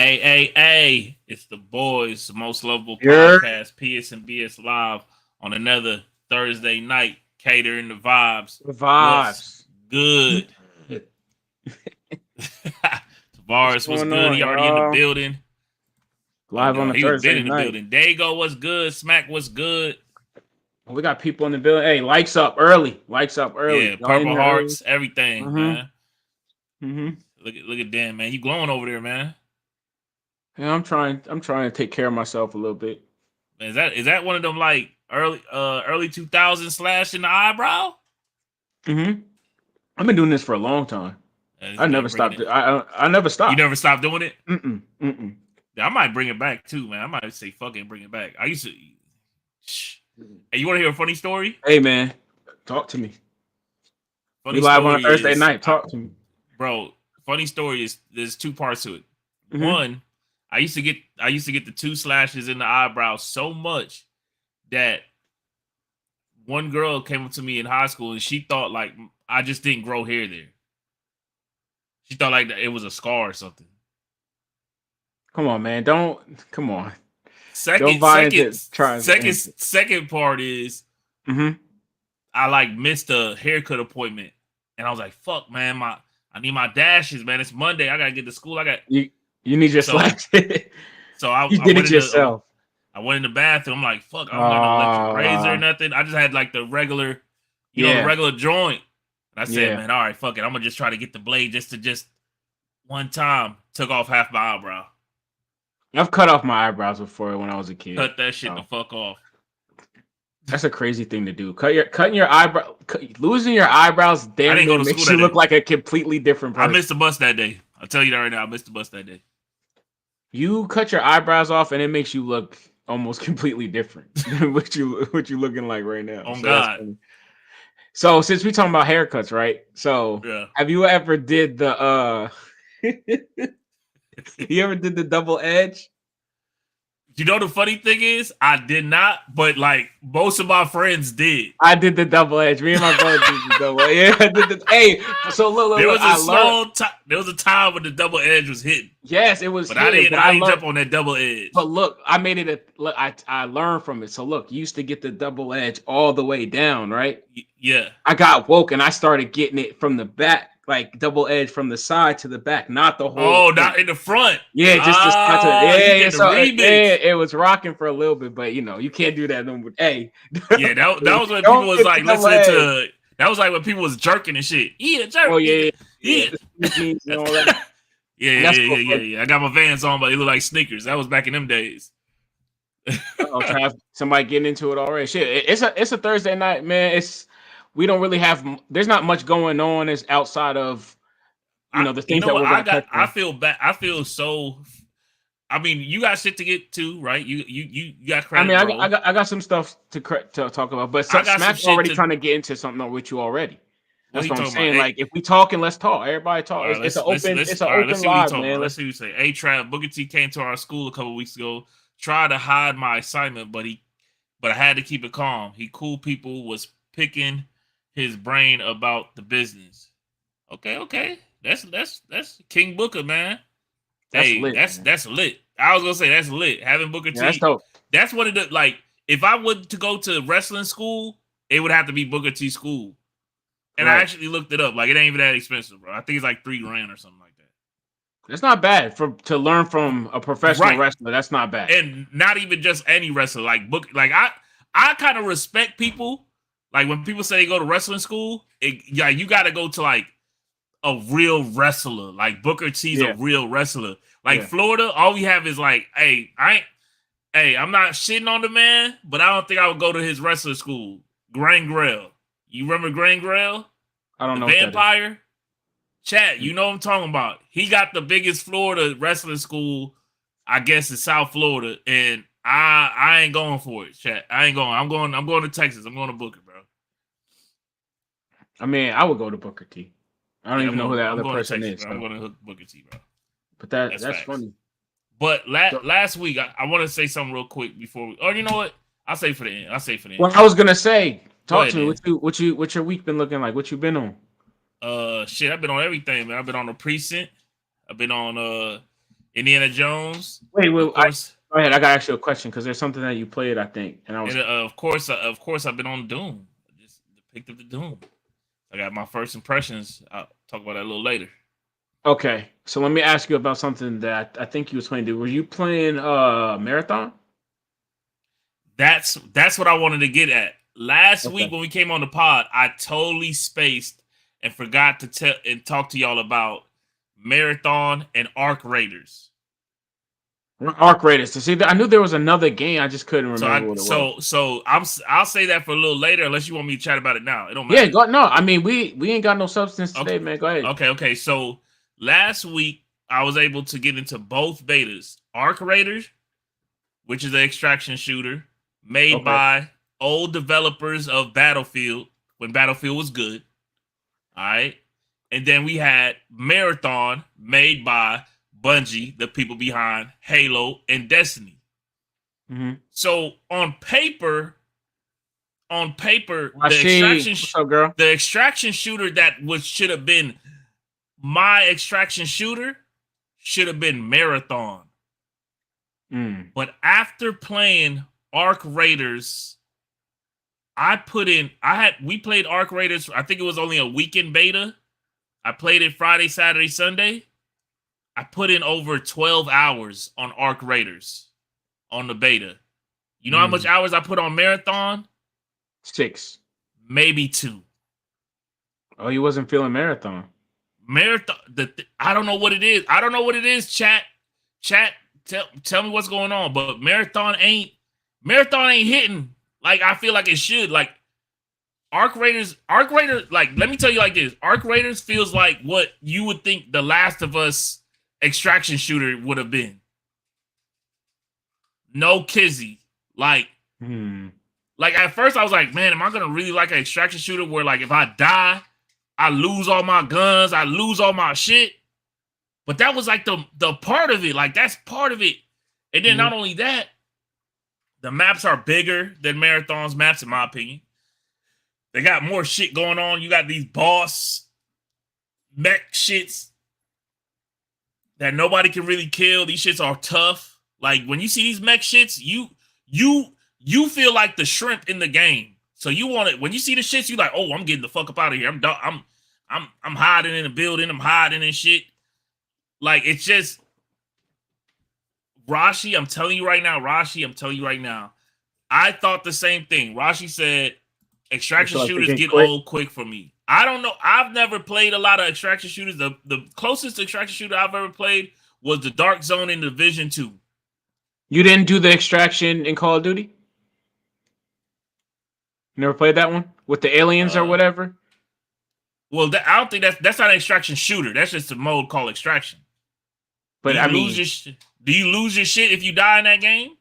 Hey, it's the boys, the most lovable You're podcast, PS and BS Live on another Thursday night, catering the vibes. the What's vibes. good? What's Tavares, what's going good? on, He already in the y'all? building. Oh Live on no, a he was been Thursday in the night. building. Dago, what's good? Smack, what's good? We got people in the building. Hey, lights up early. Lights up early. Yeah, Y'all in purple here early? hearts, everything, Mm-hmm. man. Mm-hmm. Look at Dan, man. You glowing over there, man. Yeah, I'm trying to take care of myself a little bit. Man, is that one of them like early 2000s slash in the eyebrow? Mm-hmm. I've been doing this for a long time. I This never man bringing stopped. it. I never You stopped. never stopped doing it? Mm-mm. Mm-mm. Yeah, I might bring it back too, man. I might say fucking bring it back. I used to. Shh. Hey, you want to hear a funny story? Hey, man, talk to me. We Funny live on a story Thursday is, night. Talk to me. bro. Funny story is there's two parts to it. Mm-hmm. One, I used to get the two slashes in the eyebrow so much that one girl came up to me in high school and she thought like I just didn't grow hair there. She thought like it was a scar or something. Come on, man. Don't. Come on. Don't Second, buy second, into trying second, to. second part is Mm-hmm. I like missed a haircut appointment, and I was like, "Fuck, man, I need my dashes, man. It's Monday. I gotta get to school. I got You need your so slacks. so I, You I did went it in the yourself. I went in the bathroom. I'm like, fuck, I don't got no electric razor or Uh, nothing. I just had like the regular, the yeah, regular joint. And I said, yeah. man, all right, fuck it. I'm gonna just try to get the blade just one time. Took off half my eyebrow. I've cut off my eyebrows before when I was a kid. Cut that shit the So fuck off. that's a crazy thing to do. Cutting your eyebrow, losing your eyebrows I damn didn't go near to school makes that you look day. like a completely different I person. missed the bus that day. I'll tell you that right now. I missed the bus that day. You cut your eyebrows off, and it makes you look almost completely different than what you looking like right now. On So that's God. funny. So since we talking about haircuts, right? So Yeah. have you ever did the you ever did the double edge? You know the funny thing is, I did not, but like most of my friends did. I did the double edge. Me and my brother did the double edge. Yeah, I did the hey, so There look, was a I learned. small time. There was a time when the double edge was hitting, Yes, it was but I hidden, didn't. but I I didn't learned. jump on that double edge. But look, I made it look, I learned from it. So look, you used to get the double edge all the way down, right? Yeah. I got woke and I started getting it from the back, like double edge from the side to the back, not the whole Oh, front. not in the front. Yeah, just the side to Ah, you yeah, get the so remix. it was rocking for a little bit, but you can't do that no more. Hey, Yeah, that was when people don't was get the like double listening edge. to. That was like when people was jerking and shit. Yeah, jerk. Oh yeah, Yeah. yeah, the skinny jeans and That's, all that. yeah, And yeah, that's yeah, what yeah, yeah. I got my Vans on, but they look like sneakers. That was back in them days. I'll try somebody getting into it already. Shit, it's a Thursday night, man. We don't really have. There's not much going on. Is outside of the You things know that what? we're gonna touch I on. feel bad. I feel so. I mean, you got shit to get to, right? You got I credit mean, to I roll. got I got some stuff to talk about, but I got some Smack's shit already to. trying to get into something with you already. What That's he what I'm talking about? saying. Hey, Like if we talking, let's talk. Everybody all talk. right, It's an let's open let's it's an all right. Let's open see what he live, talking man. about. Let's Let's see what he say. A Trap Booker T came to our school a couple weeks ago. Tried to hide my assignment, but I had to keep it calm. He cool people was picking his brain about the business. Okay. That's King Booker, man. that's Hey, lit, man. that's lit. I was gonna say that's lit. Having Booker Yeah, that's T, dope. that's one of the like. If I were to go to wrestling school, it would have to be Booker T school. And I Right. actually looked it up. Like it ain't even that expensive, bro. I think it's like $3,000 or something like that. It's not bad to learn from a professional Right. wrestler. That's not bad. And not even just any wrestler. Like book like I kind of respect people. Like when people say they go to wrestling school, yeah, you gotta go to like a real wrestler. Like Booker T's a Yeah, real wrestler. Like yeah. Florida, all we have is like, I'm not shitting on the man, but I don't think I would go to his wrestler school. Gangrel. You remember Gangrel? I don't The know what that is. vampire? Chat, you know what I'm talking about. He got the biggest Florida wrestling school, I guess, in South Florida, and I ain't going for it. Chat, I ain't going. I'm going to Texas. I'm going to Booker, bro. I mean, I would go to Booker T. I don't Yeah, even know who that I'm other going to person Texas, is. bro. So. I'm going to hook Booker T, bro. But That's that's facts. funny. But So, last week, I want to say something real quick before we. Or you know what? I'll say for the end. well, I was gonna say, Go talk ahead, to me. then. What's your week been looking like? What you been on? Shit, I've been on everything, man. I've been on the precinct. I've been on Indiana Jones. Wait, Of course. go ahead. I got to ask you a question because there's something that you played, I think, and I was. And of course, I've been on Doom. I just picked up the Doom. I got my first impressions. I'll talk about that a little later. Okay, so let me ask you about something that I think you was playing. Were you playing Marathon? That's what I wanted to get at. Last Okay. week when we came on the pod, I totally spaced and forgot to tell and talk to y'all about Marathon and Arc Raiders. Arc Raiders. See, I knew there was another game. I just couldn't remember what it was. So I'll say that for a little later, unless you want me to chat about it now. It don't Yeah, matter. no. I mean, we ain't got no substance today, man. Go ahead. Okay. So last week I was able to get into both betas. Arc Raiders, which is an extraction shooter made by old developers of Battlefield when Battlefield was good. All right. And then we had Marathon made by Bungie, the people behind Halo and Destiny. Mm-hmm. So on paper, the extraction shooter that should have been my extraction shooter should have been Marathon. But after playing Arc Raiders, we played Arc Raiders. I think it was only a weekend beta. I played it Friday, Saturday, Sunday. I put in over 12 hours on Arc Raiders on the beta. You know how much hours I put on Marathon? 6. Maybe 2. Oh, you wasn't feeling Marathon. Marathon, I don't know what it is. I don't know what it is, chat. Tell me what's going on. But Marathon ain't hitting like I feel like it should. Like Arc Raiders, like, let me tell you like this. Arc Raiders feels like what you would think the Last of Us extraction shooter would have been. No kizzy. Like at first I was like, man, am I gonna really like an extraction shooter where like if I die, I lose all my guns, I lose all my shit? But that was like the part of it. Like that's part of it. And then not only that, the maps are bigger than Marathon's maps, in my opinion. They got more shit going on. You got these boss mech shits that nobody can really kill. These shits are tough. Like when you see these mech shits, you feel like the shrimp in the game. So you want it when you see the shits, you like, oh, I'm getting the fuck up out of here. I'm hiding in the building. I'm hiding and shit. Like it's just Rashi. I'm telling you right now. I thought the same thing. Rashi said extraction shooters get old quick for me. I don't know. I've never played a lot of extraction shooters. The closest extraction shooter I've ever played was the Dark Zone in Division 2. You didn't do the extraction in Call of Duty? You never played that one? With the aliens or whatever? Well, I don't think that's not an extraction shooter. That's just a mode called extraction. But do you lose your shit if you die in that game?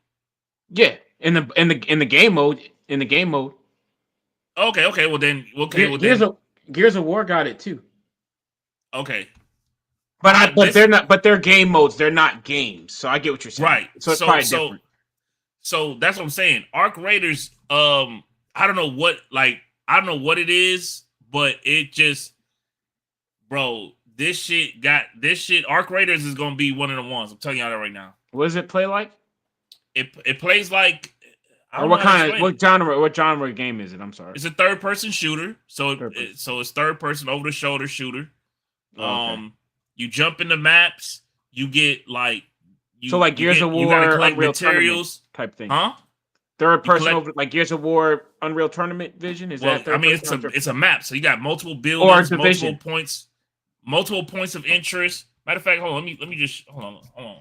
Yeah, in the game mode. In the game mode. Okay. Well then, Gears of War got it too. Okay, but they're not. But they're game modes. They're not games. So I get what you're saying. Right. So it's probably different. So that's what I'm saying. Arc Raiders. I don't know what it is, but it just, bro. This shit. Arc Raiders is gonna be one of the ones. I'm telling y'all that right now. What does it play like? It plays like. Or what genre game is it? I'm sorry. It's a third-person shooter, so it's third-person over-the-shoulder shooter. You jump in the maps. You get like Gears of War, you gotta collect Unreal materials type thing, huh? Third person over like Gears of War, Unreal Tournament vision. Is that? I mean, it's a map, so you got multiple buildings, multiple points of interest. Matter of fact, hold on. Let me just hold on.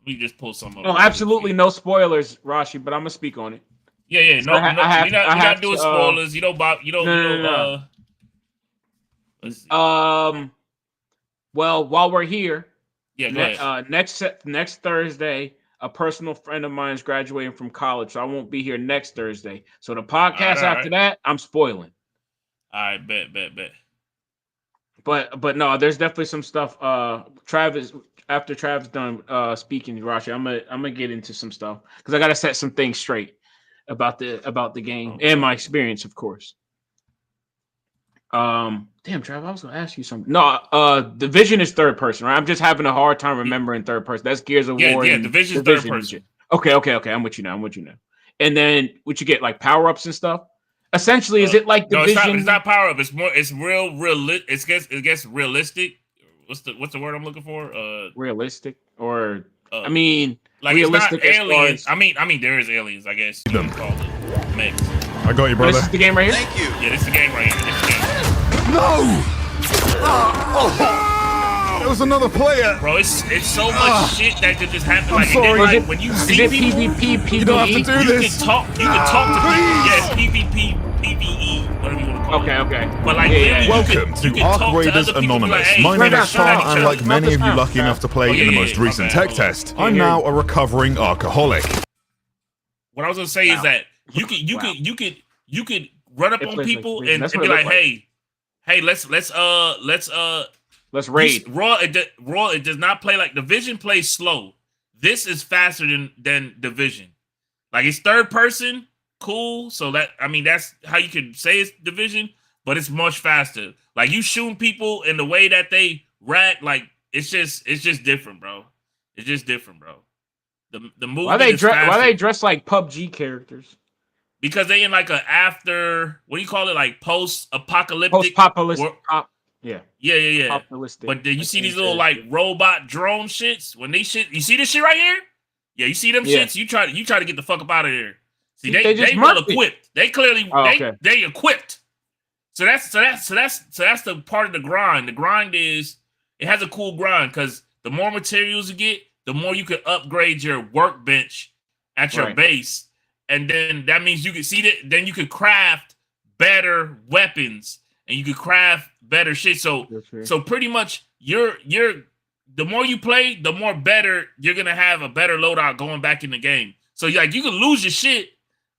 Let me just pull some up. Oh, absolutely no spoilers, Rashi, but I'm gonna speak on it. Yeah. So you're not doing spoilers. You don't. No. Let's see. Well, while we're here, next Thursday, a personal friend of mine is graduating from college, so I won't be here next Thursday. So the podcast after that, I'm spoiling. All right, bet. But no, there's definitely some stuff. After Travis done speaking, Rashi, I'm gonna get into some stuff because I gotta set some things straight about the game and my experience, of course. Damn, Trav, I was gonna ask you something. No, Division is third person, right? I'm just having a hard time remembering third person. That's Gears of War. Yeah, and Division's third person. Okay. I'm with you now. And then what you get, like power ups and stuff. Essentially, is it like Division? No, it's not power up. It's more. It's real. It gets realistic. What's the word I'm looking for? Realistic, or I mean, like realistic. It's not aliens. I mean, there is aliens. I guess you can call it mix. I got you, brother. This is the game right here. Thank you. Yeah, this is the game right here. This is the game. No! There was another player. Bro, it's so much shit that could just happen. I'm sorry. When you see people, PvP, PvE? You don't have to do this. You can talk to people. Yes, PvP, PvE, whatever you want to call it. Okay. But like, Welcome to Arc Raiders Anonymous. My name is Char, and like many of you lucky enough to play in the most recent tech test, I'm now a recovering alcoholic. What I was gonna say is that you could run up on people and be like, hey, let's raid. Raw, it does not play like Division plays slow. This is faster than Division. Like, it's third person, cool. So that's how you could say it's Division, but it's much faster. Like, you shooting people in the way that they rack, like it's just different, bro. It's just different, bro. The movie. Why they dress like PUBG characters? Because they in like a after, what do you call it? Like post-apocalyptic. Yeah. Populistic. But then you see these little like robot drone shits. When they shit, you see this shit right here? Yeah, you see them shits? You try to get the fuck up out of there. See, they well equipped. They clearly they equipped. So that's the part of the grind. The grind is, it has a cool grind because the more materials you get, the more you can upgrade your workbench at your base. And then that means you can see that. Then you could craft better weapons and you could craft better shit. So pretty much the more you play, the more better you're gonna have a better loadout going back in the game. So like you can lose your shit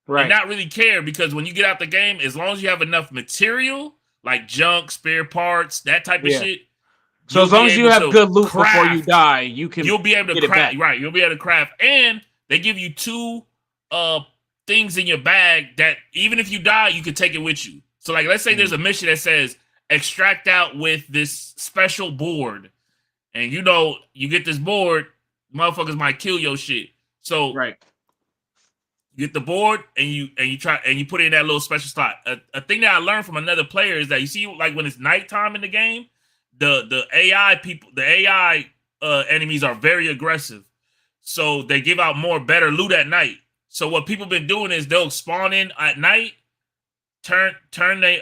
and not really care, because when you get out the game, as long as you have enough material like junk, spare parts, that type of shit. So as long as you have good loot before you die, you'll be able to craft. Right, you'll be able to craft, and they give you 2 things in your bag that even if you die, you can take it with you. So like, let's say there's a mission that says extract out with this special board, and you get this board, motherfuckers might kill your shit. So you get the board and you put it in that little special slot. A thing that I learned from another player is that you see, like when it's nighttime in the game, the AI enemies are very aggressive, so they give out more better loot at night. So what people been doing is they'll spawn in at night, turn they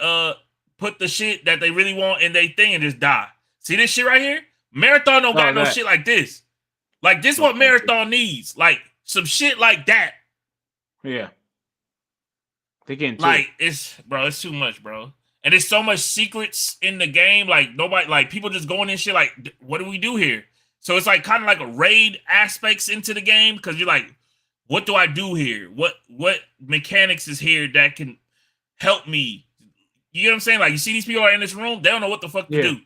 put the shit that they really want in their thing and just die. See this shit right here? Marathon don't got no shit like this. Like, this what Marathon needs. Like some shit like that. Yeah. They getting it's too much, bro. And there's so much secrets in the game. Like nobody, like people just going in shit like, what do we do here? So it's like kind of like a raid aspects into the game, because you're like, what do I do here? What mechanics is here that can help me? You know what I'm saying? Like, you see these people are in this room, they don't know what the fuck to do.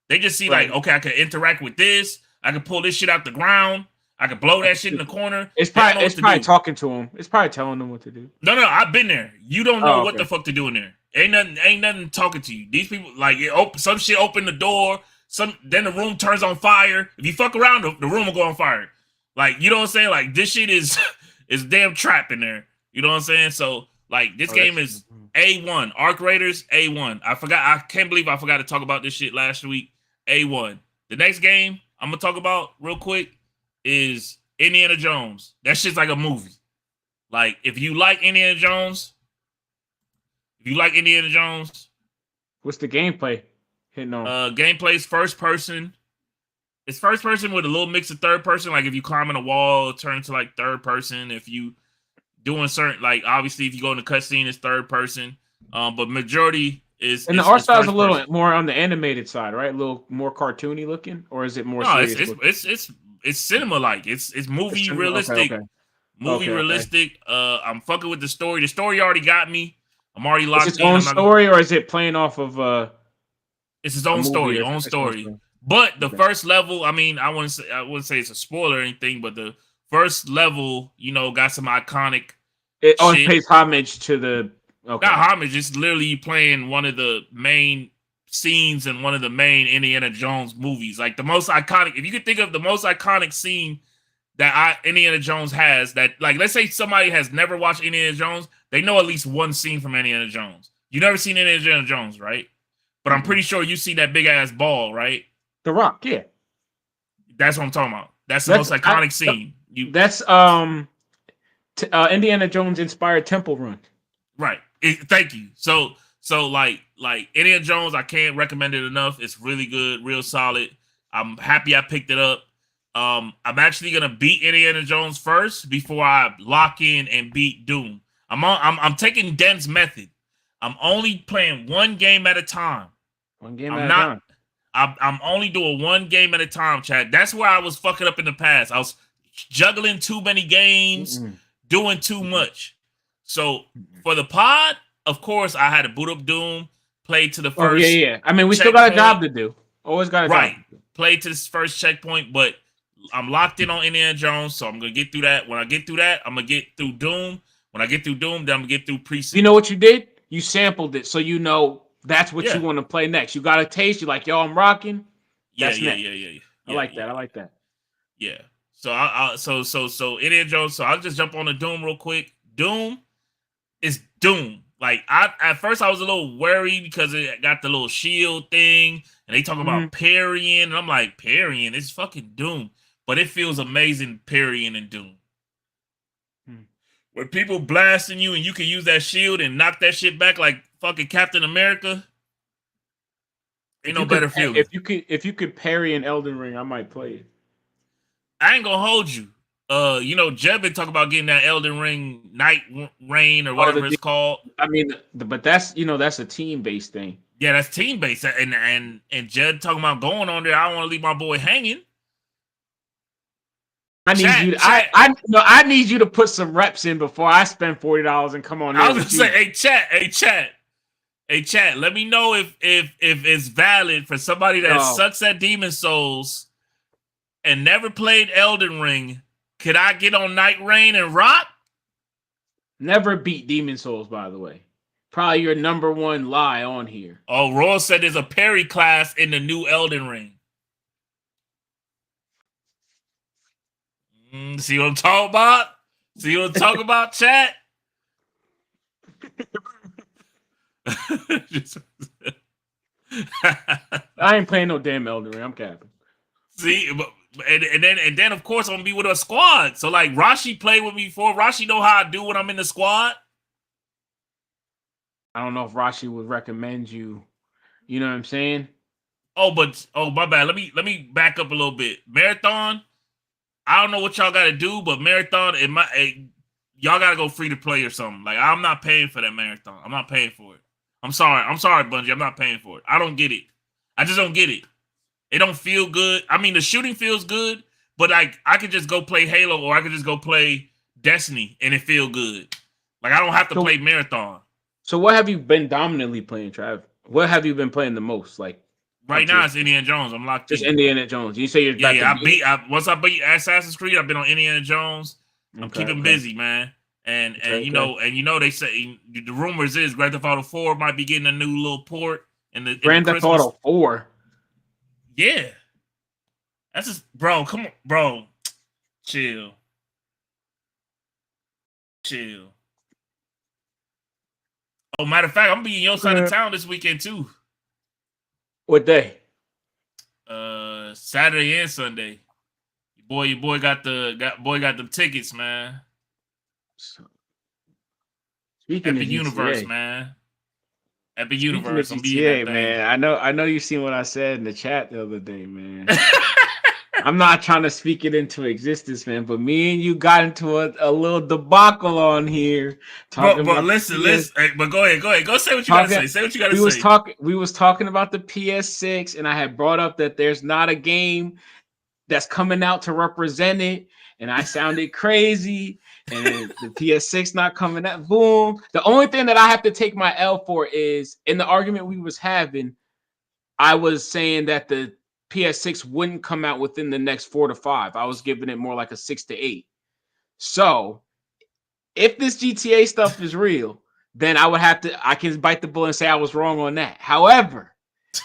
They just see like, okay, I can interact with this. I can pull this shit out the ground. I can blow that shit in the corner. It's probably talking to them. It's probably telling them what to do. No, I've been there. You don't know what the fuck to do in there. Ain't nothing talking to you. These people, like, some shit open the door. Then the room turns on fire. If you fuck around, the room will go on fire. Like, you know what I'm saying? Like, this shit is damn trap in there. You know what I'm saying? So, like, this game is A1. Arc Raiders, A1. I can't believe I forgot to talk about this shit last week. A1. The next game I'm going to talk about real quick is Indiana Jones. That shit's like a movie. Like, if you like Indiana Jones, what's the gameplay hitting on? Gameplay's first person. It's first person with a little mix of third person. Like, if you climbing a wall, it turns to like third person. If you doing certain, like, obviously if you go in the cutscene, it's third person. But majority is, and the art style is a little more on the animated side, right? A little more cartoony looking, or is it more? No, it's cinema like. It's movie realistic. Okay. Movie realistic. Okay. I'm fucking with the story. The story already got me. I'm already locked in. Is it its own story, or is it playing off of it's his own story, But the first level, I mean, I wouldn't say it's a spoiler or anything, but the first level, got some iconic. It pays homage to the. Okay. Not homage. It's literally you playing one of the main scenes in one of the main Indiana Jones movies. Like the most iconic, if you could think of the most iconic scene that Indiana Jones has, that like let's say somebody has never watched Indiana Jones, they know at least one scene from Indiana Jones. You never seen Indiana Jones, right? But I'm pretty sure you see that big ass ball, right? The Rock, yeah. That's what I'm talking about. That's the most iconic scene. That's Indiana Jones inspired Temple Run. Right. Thank you. So like Indiana Jones, I can't recommend it enough. It's really good, real solid. I'm happy I picked it up. I'm actually gonna beat Indiana Jones first before I lock in and beat Doom. I'm taking Den's method. I'm only playing one game at a time. One game at a time. I'm only doing one game at a time, Chad. That's where I was fucking up in the past. I was juggling too many games, doing too much. So for the pod, of course, I had to boot up Doom, play to the first. Yeah. I mean, we still got a job to do. Always got a job. Right. Play to this first checkpoint, but I'm locked in on Indiana Jones, so I'm gonna get through that. When I get through that, I'm gonna get through Doom. When I get through Doom, then I'm gonna get through Precinct. You know what you did? You sampled it, so you know that's what you want to play next. You got a taste. You're like, yo, I'm rocking. Yeah. I like that. Yeah. So Indiana Jones. So I'll just jump on the Doom real quick. Doom is Doom. Like at first I was a little worried because it got the little shield thing, and they talk about parrying, and I'm like, parrying? It's fucking Doom, but it feels amazing parrying in Doom. Where people blasting you and you can use that shield and knock that shit back like fucking Captain America. Ain't no better feeling. If you could parry an Elden Ring, I might play it. I ain't gonna hold you. Jeb been talking about getting that Elden Ring Night Rain or whatever it's called. I mean, but that's that's a team-based thing. Yeah, that's team-based. And Jed talking about going on there. I don't want to leave my boy hanging. I need you to put some reps in before I spend $40 and come on. I was gonna say, hey chat. Let me know if it's valid for somebody that sucks at Demon Souls and never played Elden Ring. Could I get on Night Rain and rock? Never beat Demon Souls, by the way. Probably your number one lie on here. Oh, Roy said there's a parry class in the new Elden Ring. See what I'm talking about? See what I'm talking about, chat? I ain't playing no damn Elden Ring. I'm capping. See, and then of course I'm gonna be with a squad. So like Rashi played with me before. Rashi know how I do when I'm in the squad. I don't know if Rashi would recommend you. You know what I'm saying? Oh, my bad. Let me back up a little bit. Marathon. I don't know what y'all got to do, but Marathon, y'all got to go free to play or something. Like, I'm not paying for that Marathon. I'm not paying for it. I'm sorry, Bungie. I'm not paying for it. I don't get it. I just don't get it. It don't feel good. I mean, the shooting feels good, but like, I could just go play Halo or I could just go play Destiny and it feel good. Like, I don't have to play Marathon. So what have you been dominantly playing, Trav? What have you been playing the most? Like, right now, it's Indiana Jones. I'm locked in. Just Indiana Jones. You say you're once I beat Assassin's Creed, I've been on Indiana Jones. I'm keeping busy, man. And they say the rumors is Grand Theft Auto 4 might be getting a new little port in the Grand Theft Auto 4. Yeah, that's just bro. Come on, bro. Chill. Oh, matter of fact, I'm being your side of town this weekend too. What day? Saturday and Sunday. Your boy got the tickets, man. Speaking Epic of Universe, GTA, man. Epic Universe. I'm being man. I know you seen what I said in the chat the other day, man. I'm not trying to speak it into existence, man, but me and you got into a little debacle on here. But listen. Hey, but go ahead. Go say what you gotta say. Say what you gotta say. We was talking about the PS6, and I had brought up that there's not a game that's coming out to represent it, and I sounded crazy. And the PS6 not coming out. Boom. The only thing that I have to take my L for is in the argument we was having, I was saying that the PS6 wouldn't come out within the next 4 to 5. I was giving it more like a 6 to 8. So if this GTA stuff is real, then I can bite the bullet and say I was wrong on that. However,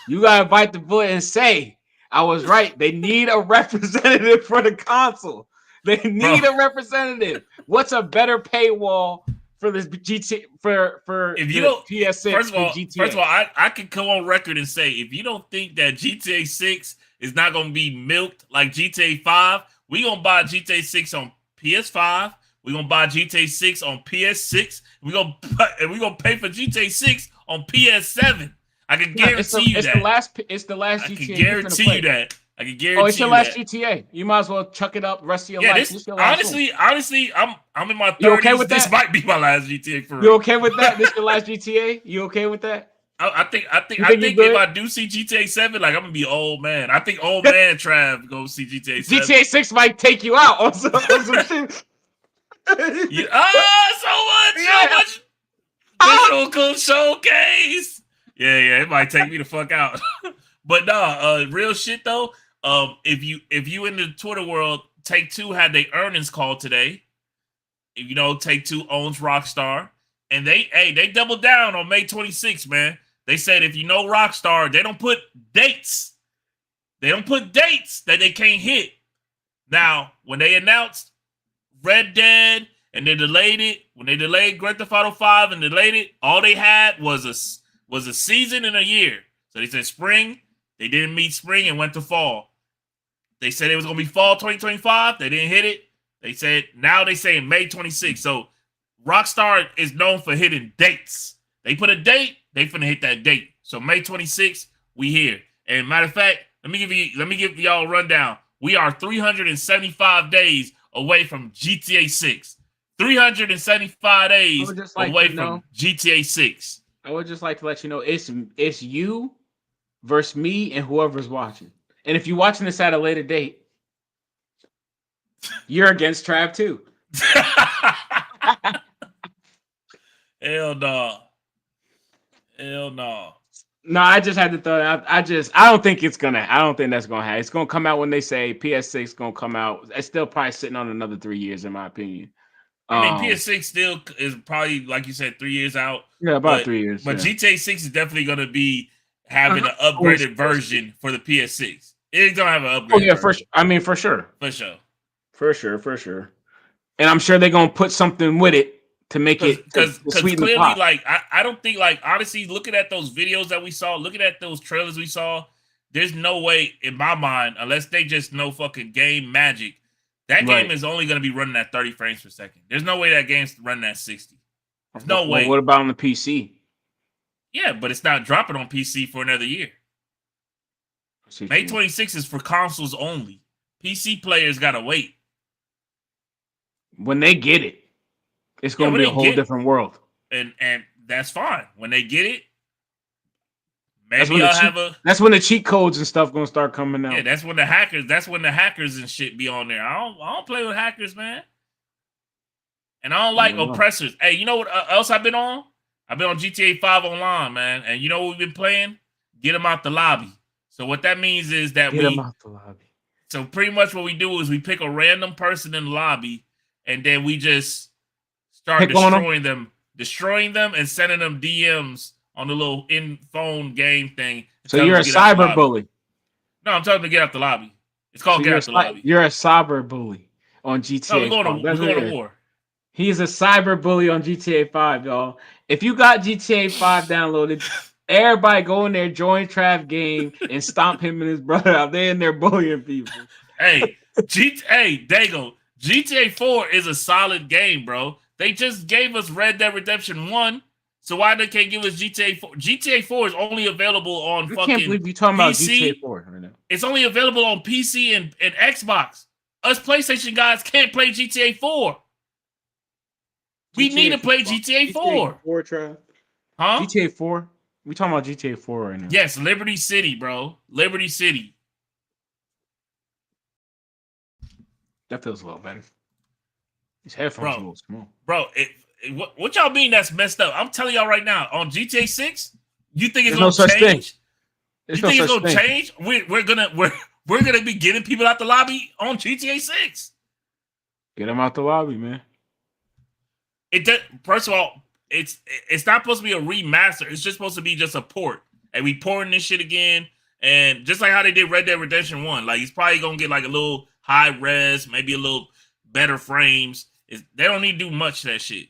You gotta bite the bullet and say, I was right. They need a representative for the console. They need a representative. What's a better paywall for this GT for if you the don't PS6? First of all, GTA? I can come on record and say if you don't think that GTA 6 is not gonna be milked like GTA 5, we gonna buy GTA 6 on PS5. We're gonna buy GTA 6 on PS6. We're gonna pay for GTA 6 on PS7. I can guarantee you that. It's the last GTA. I can guarantee you that. I can guarantee. Oh, it's your last GTA. You might as well chuck it up the rest of your life. Honestly, I'm in my 30s. You okay with that? This might be my last GTA for real. You okay with that? This your last GTA? You okay with that? I think if I do see GTA 7, like I'm gonna be old man. I think old man Trav go see GTA 7. GTA 6 might take you out on some shit. So much physical showcase. Yeah, it might take me the fuck out. But real shit though. If you in the Twitter world, Take-Two had their earnings call today. You know, Take-Two owns Rockstar, and they doubled down on May 26th, man. They said if you know Rockstar, they don't put dates. They don't put dates that they can't hit. Now, when they announced Red Dead and they delayed it, when they delayed Grand Theft Auto 5 and delayed it, all they had was a season and a year. So they said spring. They didn't meet spring and went to fall. They said it was going to be fall 2025. They didn't hit it. They said now they say May 26th. So Rockstar is known for hitting dates. They put a date, they finna hit that date. So May 26th, we here. And matter of fact, let me give y'all a rundown. We are 375 days away from GTA 6. 375 days away from GTA 6. I would just like to let you know it's you versus me and whoever's watching. And if you're watching this at a later date, you're against Trav too. Hell no. Hell no. No, I just had to throw it out. I don't think that's gonna happen. It's gonna come out when they say PS6 gonna come out. It's still probably sitting on another 3 years, in my opinion. I mean, PS6 still is probably, like you said, 3 years out. Yeah, about 3 years. But GTA 6 is definitely gonna be having an upgraded version for the PS6. It's gonna have an upgrade. Oh yeah, for sure. I mean, for sure. For sure. And I'm sure they're gonna put something with it to make it because clearly, like I don't think, like, honestly, looking at those videos that we saw, looking at those trailers we saw, there's no way in my mind, unless they just know fucking game magic, that game is only gonna be running at 30 frames per second. There's no way that game's running at 60. There's no way. What about on the PC? Yeah, but it's not dropping on PC for another year. May 26th is for consoles only. PC players gotta wait. When they get it, it's going to be a whole different world. And that's fine. When they get it, maybe that's when the cheat codes and stuff going to start coming out. Yeah, that's when the hackers and shit be on there. I don't play with hackers, man. And I don't like oppressors. Hey, you know what else I've been on? I've been on GTA 5 online, man. And you know what we've been playing? Get them out the lobby. So what that means is that get them out the lobby. So pretty much what we do is we pick a random person in the lobby, and then we just start destroying them and sending them DMs on the little in-phone game thing. So you're a cyber bully. No, I'm telling them to get out the lobby. It's called get out the lobby. You're a cyber bully on GTA. No, we're going to war. He's a cyber bully on GTA 5, y'all. If you got GTA 5 downloaded, everybody go in there, join Trav game, and stomp him and his brother out there, and they're bullying people. Hey, Dago, GTA 4 is a solid game, bro. They just gave us Red Dead Redemption 1, so why they can't give us GTA 4? GTA 4 is only available on fucking PC. I can't believe you're talking about GTA 4 right now. It's only available on PC and Xbox. Us PlayStation guys can't play GTA 4. We need to play GTA 4. GTA 4, Trav. Huh? GTA 4? We talking about GTA 4 right now. Yes, Liberty City, bro. Liberty City. That feels a little better. These headphones are a little small. Bro, what y'all mean that's messed up? I'm telling y'all right now, on GTA 6, you think it's gonna change? You think it's gonna change? We're gonna be getting people out the lobby on GTA 6. Get them out the lobby, man. First of all, it's not supposed to be a remaster. It's just supposed to be just a port. and we pouring this shit again. And just like how they did Red Dead Redemption 1, like he's probably gonna get like a little high res, maybe a little better frames. They don't need to do much to that shit.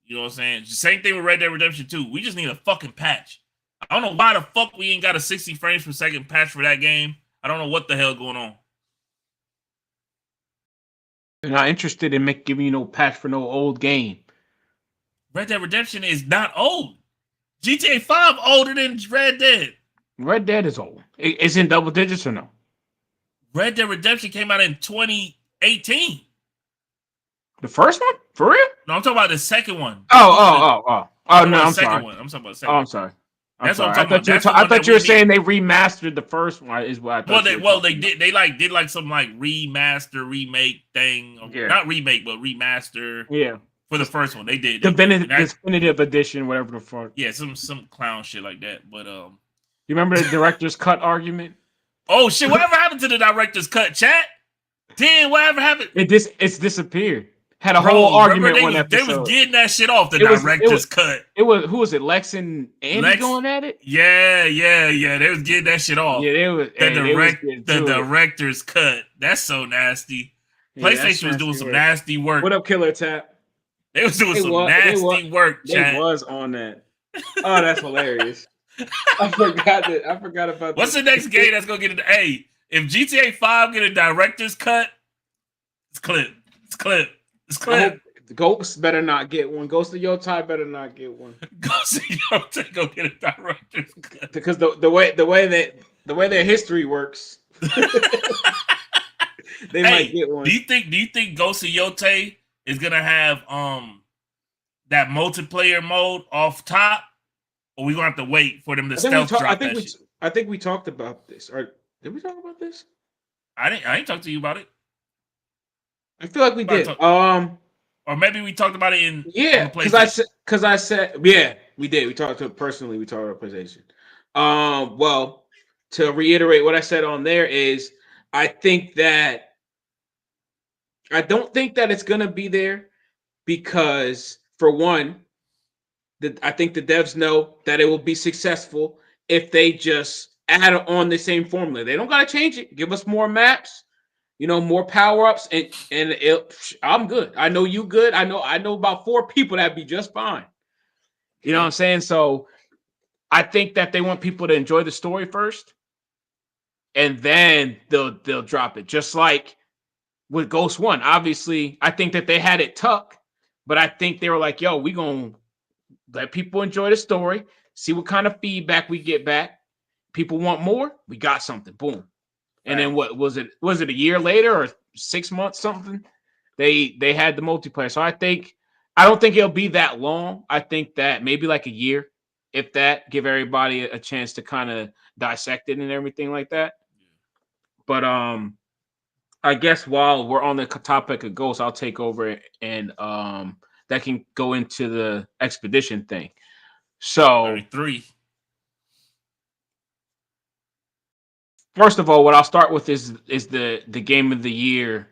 You know what I'm saying? Same thing with Red Dead Redemption 2. We just need a fucking patch. I don't know why the fuck we ain't got a 60 frames per second patch for that game. I don't know what the hell going on. They're not interested in giving you no patch for no old game. Red Dead Redemption is not old. GTA 5 older than Red Dead. Red Dead is old. It's in double digits or no? Red Dead Redemption came out in 2018. The first one? For real? No, I'm talking about the second one. Oh, no, I'm sorry. one. I'm talking about the second one. one. I'm sorry. That's what I'm talking about. I thought you were saying they remastered the first one. Is what I thought. They did. They did some remaster remake thing. Yeah. Not remake, but remaster. Yeah. For the first one, they did. Definitive edition, whatever the fuck. Yeah, some clown shit like that. But you remember the director's cut argument? Oh shit! Whatever happened to the director's cut, chat? Damn, whatever happened? It's disappeared. Had a whole argument one episode. They was getting that shit off the director's cut. It was who was it? Lexx and Andy going at it? Yeah. They was getting that shit off. Yeah, the director's cut. That's so nasty. Yeah, PlayStation was doing some nasty work. What up, Killer Tap? They was doing some nasty work, chat. They was on that. Oh, that's hilarious. I forgot about that. What's the next game that's gonna get it? Hey, if GTA 5 get a director's cut, it's clip. Ghost better not get one. Ghost of Yotai better not get one. Ghost of Yotai go get a director's cut. Because the way their history works, they might get one. Do you think Ghost of Yotai is gonna have that multiplayer mode off top, or we gonna have to wait for them to stealth drop that shit? I think we talked about this. Or did we talk about this? I ain't talked to you about it. I feel like we did. Or maybe we talked about it in because I said we did. We talked about PlayStation. Well, to reiterate what I said on there is I don't think that it's gonna be there because for one, I think the devs know that it will be successful if they just add on the same formula. They don't gotta change it. Give us more maps. More power-ups, and I'm good. I know you good. I know about 4 people that'd be just fine. You know what I'm saying? So I think that they want people to enjoy the story first, and then they'll drop it. Just like with Ghost 1. Obviously, I think that they had it tucked, but I think they were like, yo, we gonna let people enjoy the story, see what kind of feedback we get back. People want more, we got something. Boom. And then what was it? Was it a year later or 6 months? Something they had the multiplayer. So I don't think it'll be that long. I think that maybe like a year, if that. Give everybody a chance to kind of dissect it and everything like that. But I guess while we're on the topic of Ghost, I'll take over and that can go into the expedition thing. So 33. First of all, what I'll start with is the game of the year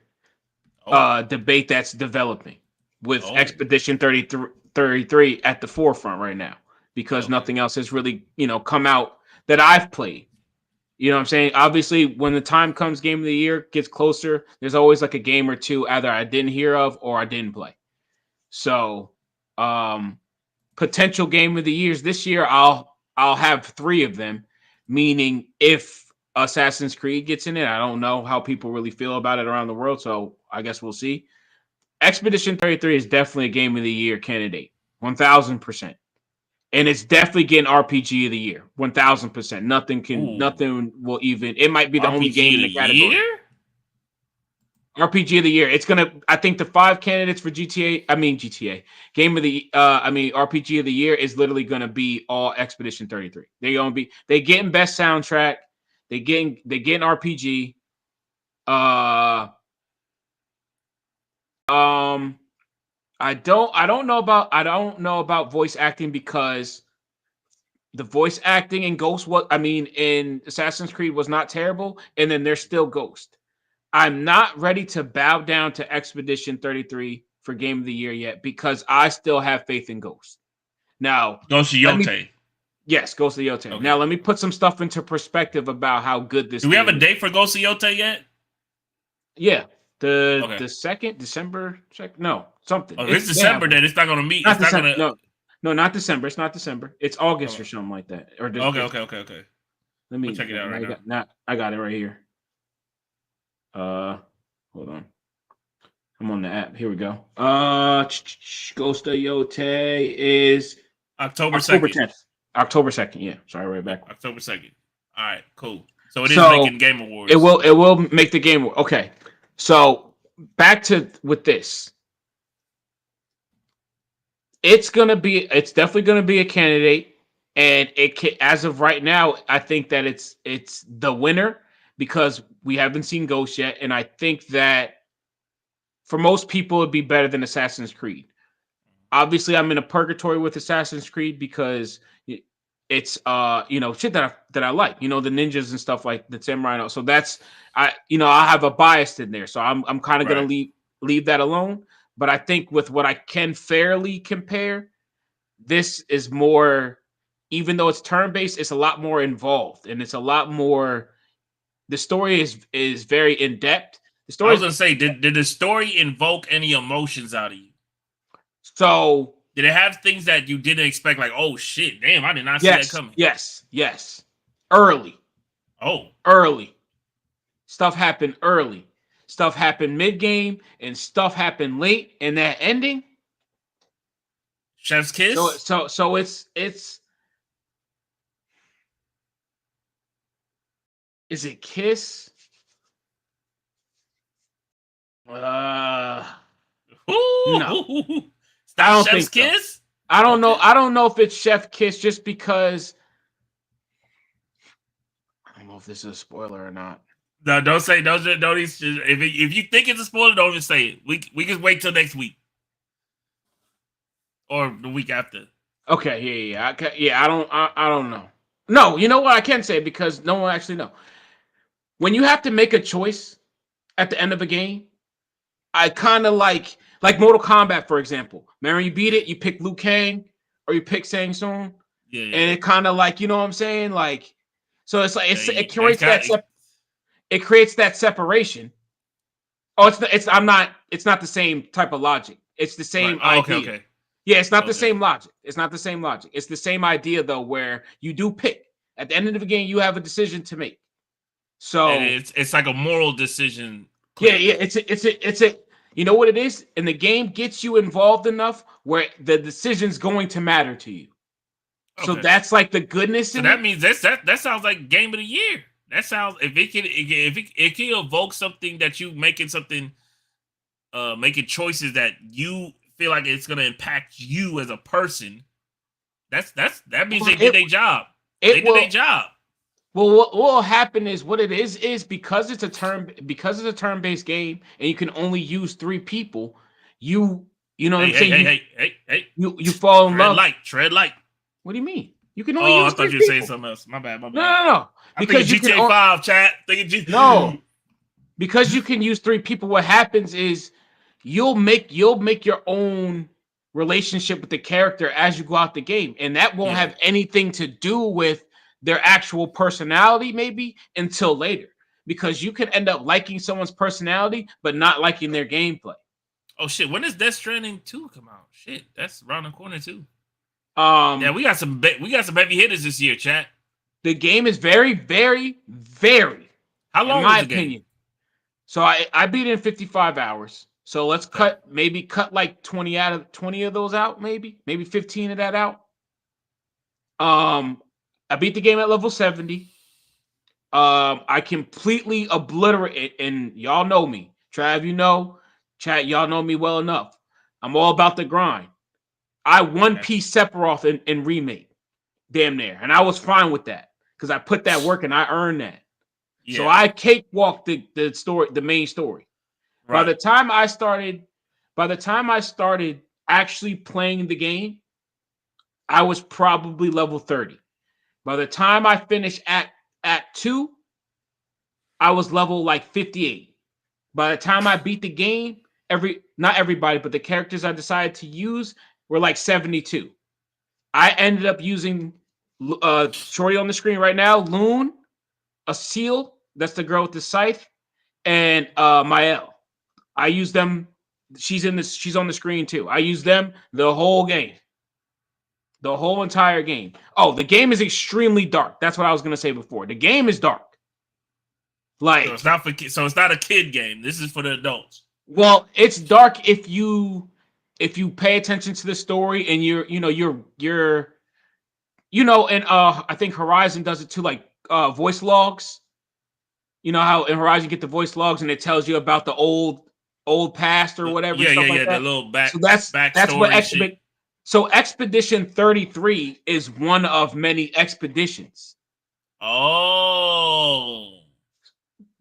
debate that's developing with Expedition 33 at the forefront right now because nothing else has really, come out that I've played. You know what I'm saying? Obviously, when the time comes, game of the year gets closer, there's always like a game or two either I didn't hear of or I didn't play. So, potential game of the years this year, I'll have 3 of them, meaning if Assassin's Creed gets in it. I don't know how people really feel about it around the world, so I guess we'll see. Expedition 33 is definitely a game of the year candidate, 1,000%, and it's definitely getting RPG of the year, 1,000%. Nothing will even. It might be the only game in the category. RPG of the year. It's gonna. I think the 5 candidates for GTA game of the. RPG of the year is literally gonna be all Expedition 33. They getting best soundtrack. They getting RPG. I don't know about voice acting because the voice acting in in Assassin's Creed was not terrible, and then there's still Ghost. I'm not ready to bow down to Expedition 33 for Game of the Year yet because I still have faith in Ghost. Now, Ghost of Yotai. Yes, Ghost of Yote. Okay. Now let me put some stuff into perspective about how good this. Do we have a is. date for Ghost of Yote yet? Yeah, the Okay. 2nd December. No, something. Oh, if it's December, then it's not gonna meet. Not It's not December. gonna. No, not December. It's not December. It's August Oh. or something like that. Or Okay. Let me We'll check it out right now. I got it right here. Hold on. I'm on the app. Here we go. Ghost of Yote is October 2nd. 10th. October 2nd. Yeah. Sorry, right back. October 2nd. All right, cool. So it is making Game Awards. It will make the game. Okay. So back to with this. It's definitely gonna be a candidate, and as of right now, I think that it's the winner because we haven't seen Ghost yet, and I think that for most people it'd be better than Assassin's Creed. Obviously, I'm in a purgatory with Assassin's Creed because it's shit that I like, the ninjas and stuff like the samurai. So that's I have a bias in there, so I'm kind of gonna leave that alone. But I think with what I can fairly compare, this is more, even though it's turn-based, it's a lot more involved and it's a lot more. The story is very in-depth. The story. I was gonna say, did the story invoke any emotions out of you? So did it have things that you didn't expect? Like, oh shit, damn, I did not see that coming. Yes. Early. Stuff happened early. Stuff happened mid-game, and stuff happened late. And that ending, Chef's kiss. So it's. Is it kiss? No. I don't Chef's think kiss. So. I don't know. I don't know if it's Chef Kiss just because. I don't know if this is a spoiler or not. No, don't say. Don't. If you think it's a spoiler, don't even say it. We can wait till next week or the week after. Okay. Yeah. I don't know. No, you know what? I can't say it because no one actually know. When you have to make a choice at the end of a game, I kind of like Mortal Kombat, for example. Remember, you beat it, you pick Liu Kang or you pick Shang Tsung, and it kind of like, you know what I'm saying, like. So it's like it creates it creates that separation. Oh, it's not the same type of logic. It's the same idea. Okay. Yeah, it's not the same logic. It's not the same logic. It's the same idea though, where you do pick at the end of the game, you have a decision to make. So and it's like a moral decision. Yeah. It's a. You know what it is? And the game gets you involved enough where the decision's going to matter to you. Okay. So that's like the goodness. So that means that sounds like game of the year. That sounds if it can evoke something that you making something, making choices that you feel like it's gonna impact you as a person. That means they did their job. They did their job. Well, what will happen is what it is because it's a turn-based game and you can only use 3 people. You know what I'm saying? Hey! You fall in love. Tread light. What do you mean? You can only use 3 people. I thought you were saying something else. My bad. No. Because you GTA 5, chat. No, because you can use 3 people. What happens is you'll make your own relationship with the character as you go out the game, and that won't have anything to do with their actual personality maybe until later, because you can end up liking someone's personality but not liking their gameplay. Oh shit, when does Death Stranding 2 come out? Shit, that's around the corner too. Yeah, we got some heavy hitters this year, chat. The game is very, very, very, how long, in my opinion. So I beat it in 55 hours. So let's cut like 20 of those out, maybe 15 of that out. I beat the game at level 70. I completely obliterate, and y'all know me. Trav, chat, y'all know me well enough. I'm all about the grind. I one-piece Sephiroth in remake, damn near, and I was fine with that because I put that work and I earned that. Yeah. So I cakewalked the story, the main story. Right. By the time I started actually playing the game, I was probably level 30. By the time I finished Act 2, I was level like 58. By the time I beat the game, not everybody, but the characters I decided to use were like 72. I ended up using Shorty on the screen right now, Loon, a seal, that's the girl with the scythe, and Mael. I use them. She's on the screen too. I use them the whole game. The whole entire game. Oh, the game is extremely dark. That's what I was gonna say before. The game is dark. Like, so it's not for kids. So it's not a kid game. This is for the adults. Well, it's dark if you pay attention to the story and you're and I think Horizon does it too, like voice logs. You know how in Horizon you get the voice logs and it tells you about the old past or whatever. Yeah, like that. The little back. So that's what shit. So Expedition 33 is one of many expeditions. Oh.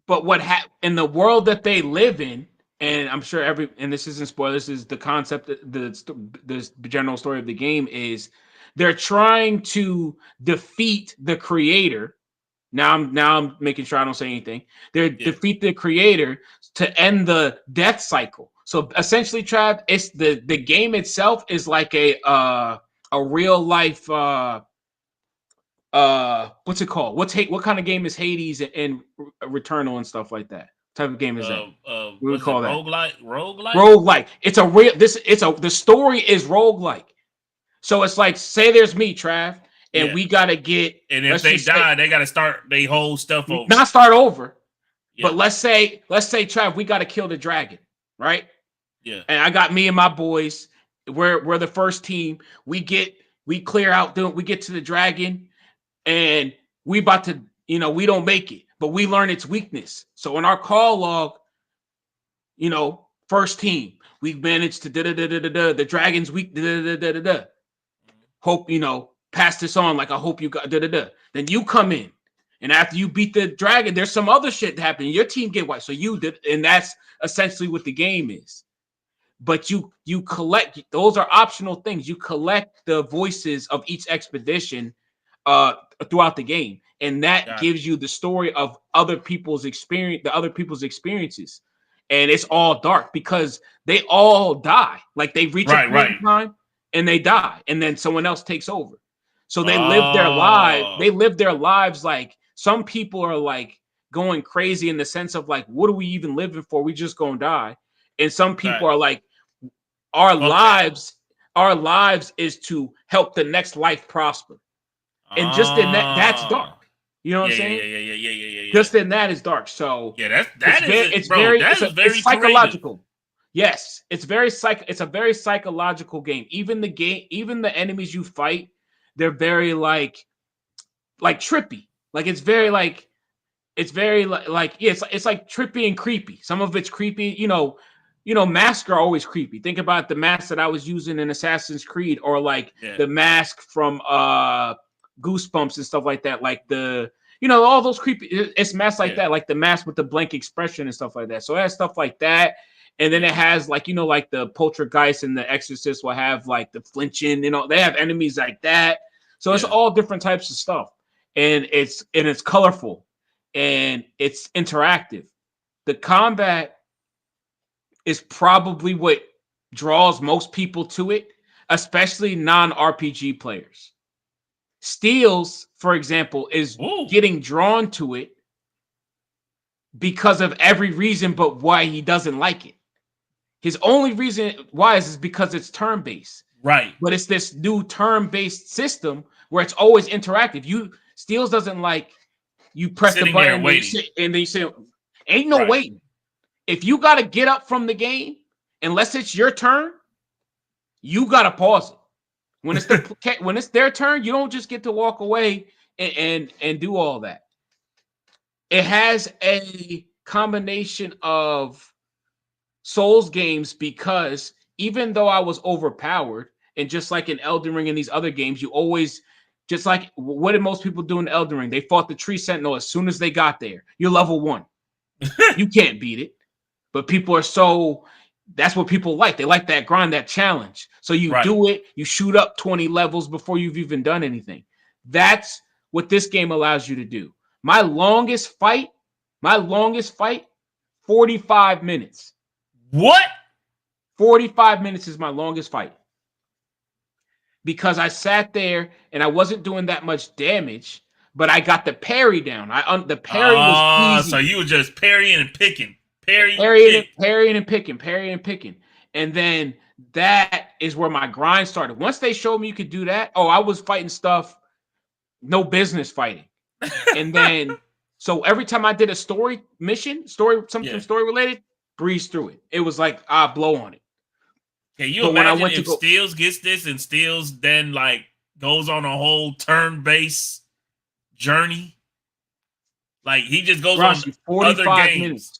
But what in the world that they live in, and I'm sure and this isn't spoilers, this is the concept, the general story of the game is they're trying to defeat the creator. Now I'm making sure I don't say anything. They defeat the creator to end the death cycle. So essentially, Trav, it's the game itself is like a real life what's it called? What kind of game is Hades and Returnal and stuff like that? What type of game is that? What do we call that? Roguelike. It's a real the story is roguelike. So it's like, say there's me, Trav, and we gotta get, and if they die, they gotta start they whole stuff over. Not start over. Yeah. But let's say, Trav, we gotta kill the dragon, right? Yeah. And I got me and my boys. We're the first team. We clear out, we get to the dragon, and we about to, we don't make it, but we learn its weakness. So in our call log, first team, we managed to the dragon's weak, hope, pass this on, like I hope you got Then you come in, and after you beat the dragon, there's some other shit that happened. Your team get wiped, so you did, and that's essentially what the game is. But you collect, those are optional things. You collect the voices of each expedition throughout the game, and that gives you the story of other people's experiences. And it's all dark because they all die. Like they reach a point in time and they die, and then someone else takes over. So they live their lives. They live their lives like, some people are like going crazy in the sense of like, what are we even living for? We just gonna die. And some people are like, our lives is to help the next life prosper. And just in that's dark. You know what I'm saying? Yeah. Just in that is dark. So it's very psychological. Yes, it's a very psychological game. Even the enemies you fight, they're very like trippy. Like it's very like it's like trippy and creepy. Some of it's creepy, masks are always creepy. Think about the mask that I was using in Assassin's Creed, or like the mask from Goosebumps and stuff like that. Like all those creepy, it's masks like that, like the mask with the blank expression and stuff like that. So it has stuff like that. And then it has like, like the Poltergeist and the Exorcist will have like the flinching, they have enemies like that. So it's all different types of stuff. And it's colorful and it's interactive. The combat is probably what draws most people to it, especially non-RPG players. Steels, for example, is getting drawn to it because of every reason but why he doesn't like it. His only reason why is because it's turn-based. Right. But it's this new turn-based system where it's always interactive. Steels doesn't like you press the button and then you say, ain't no waiting. If you got to get up from the game, unless it's your turn, you got to pause it. When it's their turn, you don't just get to walk away and do all that. It has a combination of Souls games because even though I was overpowered, and just like in Elden Ring and these other games, you always, just like, what did most people do in Elden Ring? They fought the tree sentinel as soon as they got there. You're level 1. You can't beat it. But people are that's what people like. They like that grind, that challenge. So you do it, you shoot up 20 levels before you've even done anything. That's what this game allows you to do. My longest fight, 45 minutes. What? 45 minutes is my longest fight. because I sat there and I wasn't doing that much damage, but I got the parry down. The parry was easy. So you were just parrying and picking. Parrying and picking. And then that is where my grind started. Once they showed me you could do that, I was fighting stuff no business fighting. And then so every time I did a story mission, story related, breeze through it. It was like I blow on it. Can you imagine if Steels gets this and Steels then like goes on a whole turn-based journey? Like he just goes on 45 other games. Minutes.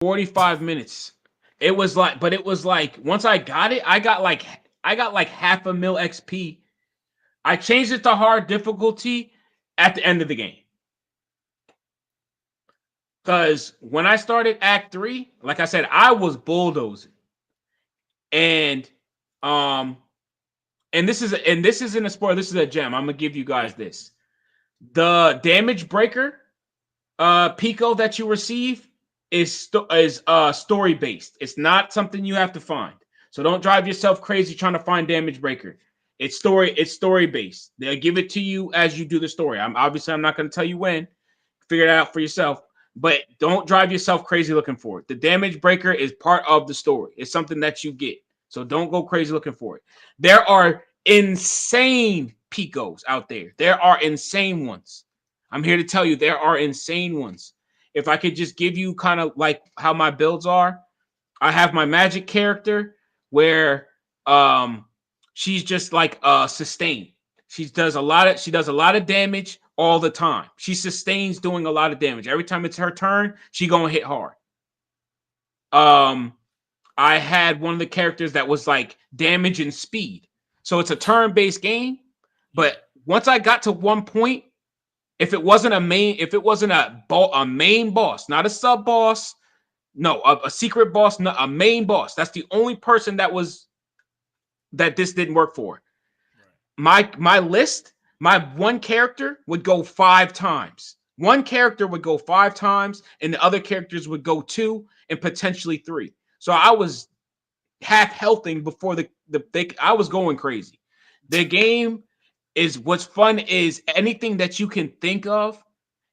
45 minutes. It was like once I got it, I got like 500,000 XP. I changed it to hard difficulty at the end of the game. Because when I started Act 3, like I said, I was bulldozing. And this isn't a spoiler, this is a gem. I'm gonna give you guys this. The damage breaker Pico that you receive is story based. It's not something you have to find. So don't drive yourself crazy trying to find damage breaker. It's story based. They'll give it to you as you do the story. I'm not going to tell you when. Figure it out for yourself. But don't drive yourself crazy looking for it. The damage breaker is part of the story. It's something that you get. So don't go crazy looking for it. There are insane Picos out there. There are insane ones. I'm here to tell you there are insane ones. If I could just give you kind of like how my builds are, I have my magic character where she's just like sustain. She does a lot of damage all the time. She sustains doing a lot of damage. Every time it's her turn, she gonna hit hard. I had one of the characters that was like damage and speed. So it's a turn-based game, but once I got to one point, if it wasn't a main boss, not a sub boss, no, a secret boss, not a main boss. That's the only person that this didn't work for. Right. My list, my one character would go 5 times. One character would go 5 times, and the other characters would go 2 and potentially 3. So I was half healthing before I was going crazy. The game is what's fun is anything that you can think of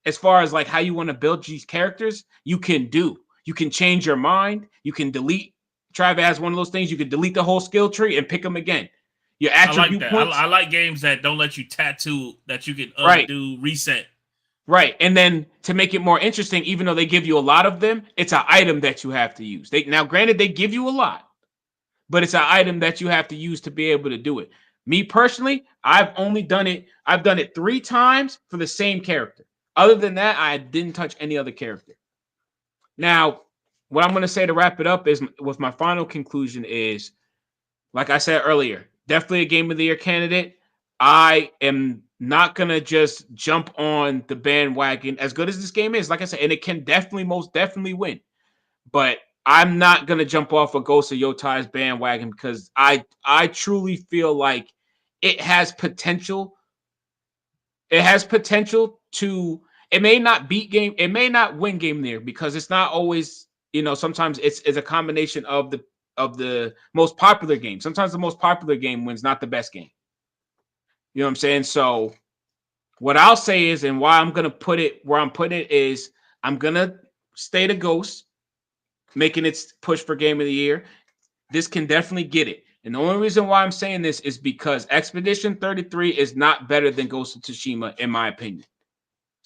as far as like how you want to build these characters, you can do. You can change your mind. You can delete. Trav has one of those things. You can delete the whole skill tree and pick them again. Your attribute points. I like games that don't let you tattoo, that you can undo, reset. Right. And then to make it more interesting, even though they give you a lot of them, it's an item that you have to use. Now, granted, they give you a lot, but it's an item that you have to use to be able to do it. Me personally, I've done it 3 times for the same character. Other than that, I didn't touch any other character. Now, what I'm going to say to wrap it up is, with my final conclusion is, like I said earlier, definitely a Game of the Year candidate. I am not going to just jump on the bandwagon. As good as this game is, like I said, and it can most definitely win. But I'm not going to jump off of Ghost of Yotai's bandwagon because I truly feel like it has potential. It has potential to... It may not beat game. It may not win Game of the Year because it's not always, sometimes it's a combination of the most popular game. Sometimes the most popular game wins, not the best game. You know what I'm saying? So what I'll say is, and why I'm going to put it where I'm putting it is, I'm going to stay to Ghost, making its push for Game of the Year. This can definitely get it. And the only reason why I'm saying this is because Expedition 33 is not better than Ghost of Tsushima, in my opinion.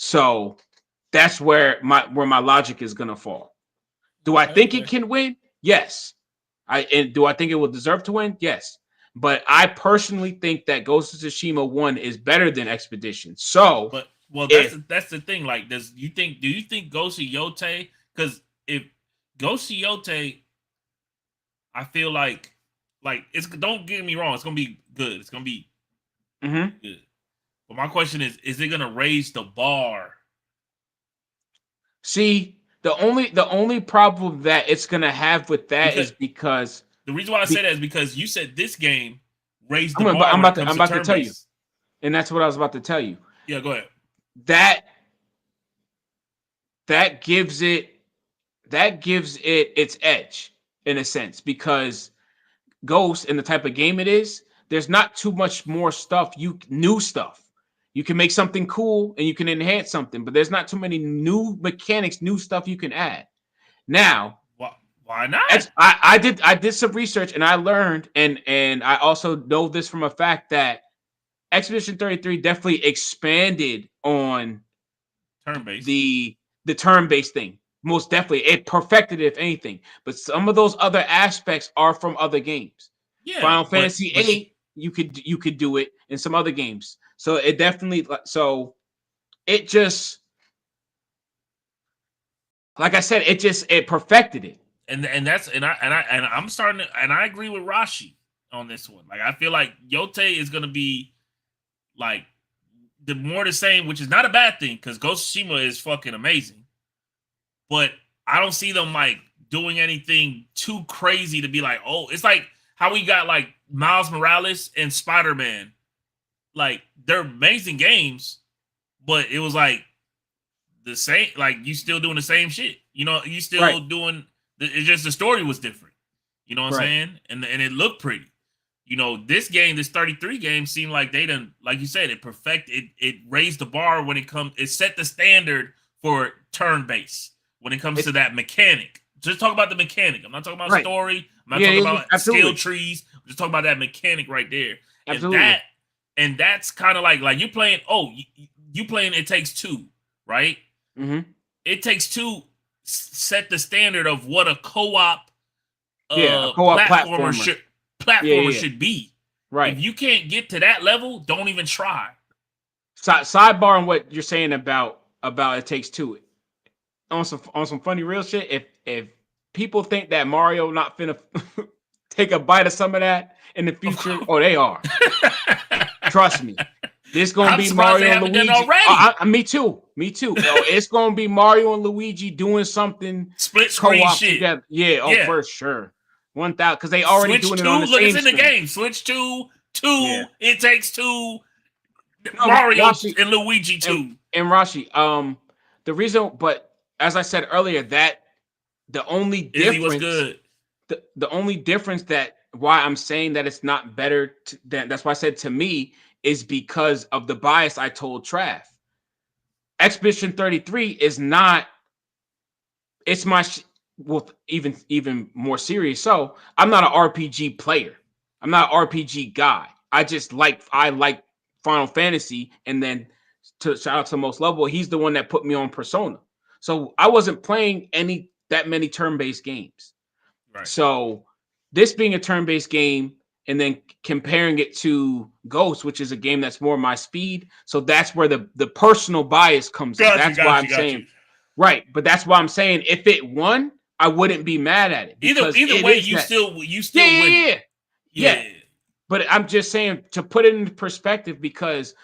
So that's where my logic is going to fall. Do I think it can win? Yes. Do I think it will deserve to win? Yes. But I personally think that Ghost of Tsushima 1 is better than Expedition. So, that's the thing. Like, do you think Ghost of Yotai? Because if Ghost of Yotai, I feel like it's, don't get me wrong, it's gonna be good. It's gonna be good. But my question is it gonna raise the bar? See, the only problem that it's gonna have with that is because the reason why I say that is because you said this game raised the bar. I'm about to tell you, and that's what I was about to tell you. Yeah, go ahead. That gives it its edge in a sense, because Ghost and the type of game it is, there's not too much more stuff. New stuff. You can make something cool and you can enhance something, but there's not too many new mechanics, new stuff you can add. Now, why not? I did some research and I learned, and I also know this from a fact that Expedition 33 definitely expanded on turn-based the turn-based thing. Most definitely, it perfected it, if anything. But some of those other aspects are from other games. Yeah, Final Fantasy VIII, you could do it in some other games. So it definitely, it just, like I said, it perfected it. And I'm starting to, and I agree with Rashi on this one. Like, I feel like Yote is gonna be like the more the same, which is not a bad thing because Ghost of Tsushima is fucking amazing. But I don't see them like doing anything too crazy to be like, oh, it's like how we got like Miles Morales and Spider-Man. Like, they're amazing games, but it was like the same, like you still doing the same shit. You know, you still doing, it's just the story was different. You know what I'm saying? And it looked pretty. You know, this 33 game seemed like they done, like you said, it raised the bar when it comes, it set the standard for turn-based when it comes to that mechanic. Just talk about the mechanic. I'm not talking about story. I'm not talking about skill trees. I'm just talking about that mechanic right there. Absolutely. And that's kind of like you playing, you playing It Takes Two, right? Mm-hmm. It Takes Two set the standard of what a co-op platformer should be. Right. If you can't get to that level, don't even try. Sidebar on what you're saying about It Takes Two. On some funny real shit. If people think that Mario not finna take a bite of some of that in the future, they are. Trust me. This gonna be Mario and Luigi. Me too. It's gonna be Mario and Luigi doing something split screen co-op shit together. Yeah, for sure. 1,000 because they already Switch doing 2, it on the look, same it's in the screen. game. Switch 2, It Takes Two, Mario Rashi, and Luigi 2. And Rashi, the reason, but as I said earlier, that the only difference was good. The only difference that why I'm saying that it's not better that's why I said to me is because of the bias I told Trav. Expedition 33 is not, it's my even more serious. So I'm not an RPG player. I'm not an RPG guy. I like Final Fantasy, and then to shout out to Most Lovable, he's the one that put me on Persona. So I wasn't playing that many turn-based games. Right. So this being a turn-based game and then comparing it to Ghost, which is a game that's more my speed. So that's where the personal bias comes in. That's why I'm saying, right. But that's why I'm saying if it won, I wouldn't be mad at it. Either way, you still win. Yeah. But I'm just saying to put it into perspective, because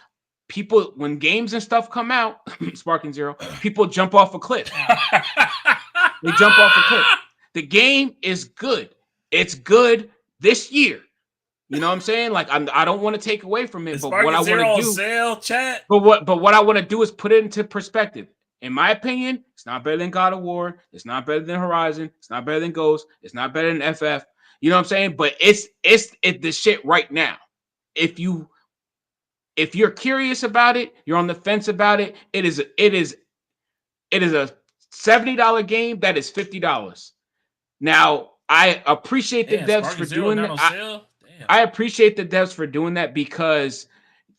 people, when games and stuff come out, Sparking Zero, people jump off a cliff. They jump off a cliff. The game is good. It's good this year. You know what I'm saying? Like I don't want to take away from it, but what I want to do, sale, chat. But what I want to do is put it into perspective. In my opinion, it's not better than God of War. It's not better than Horizon. It's not better than Ghost. It's not better than FF. You know what I'm saying? But it's the shit right now. If you're curious about it, you're on the fence about it. It is a $70 game that is $50. Now, I appreciate the devs for doing that. I appreciate the devs for doing that because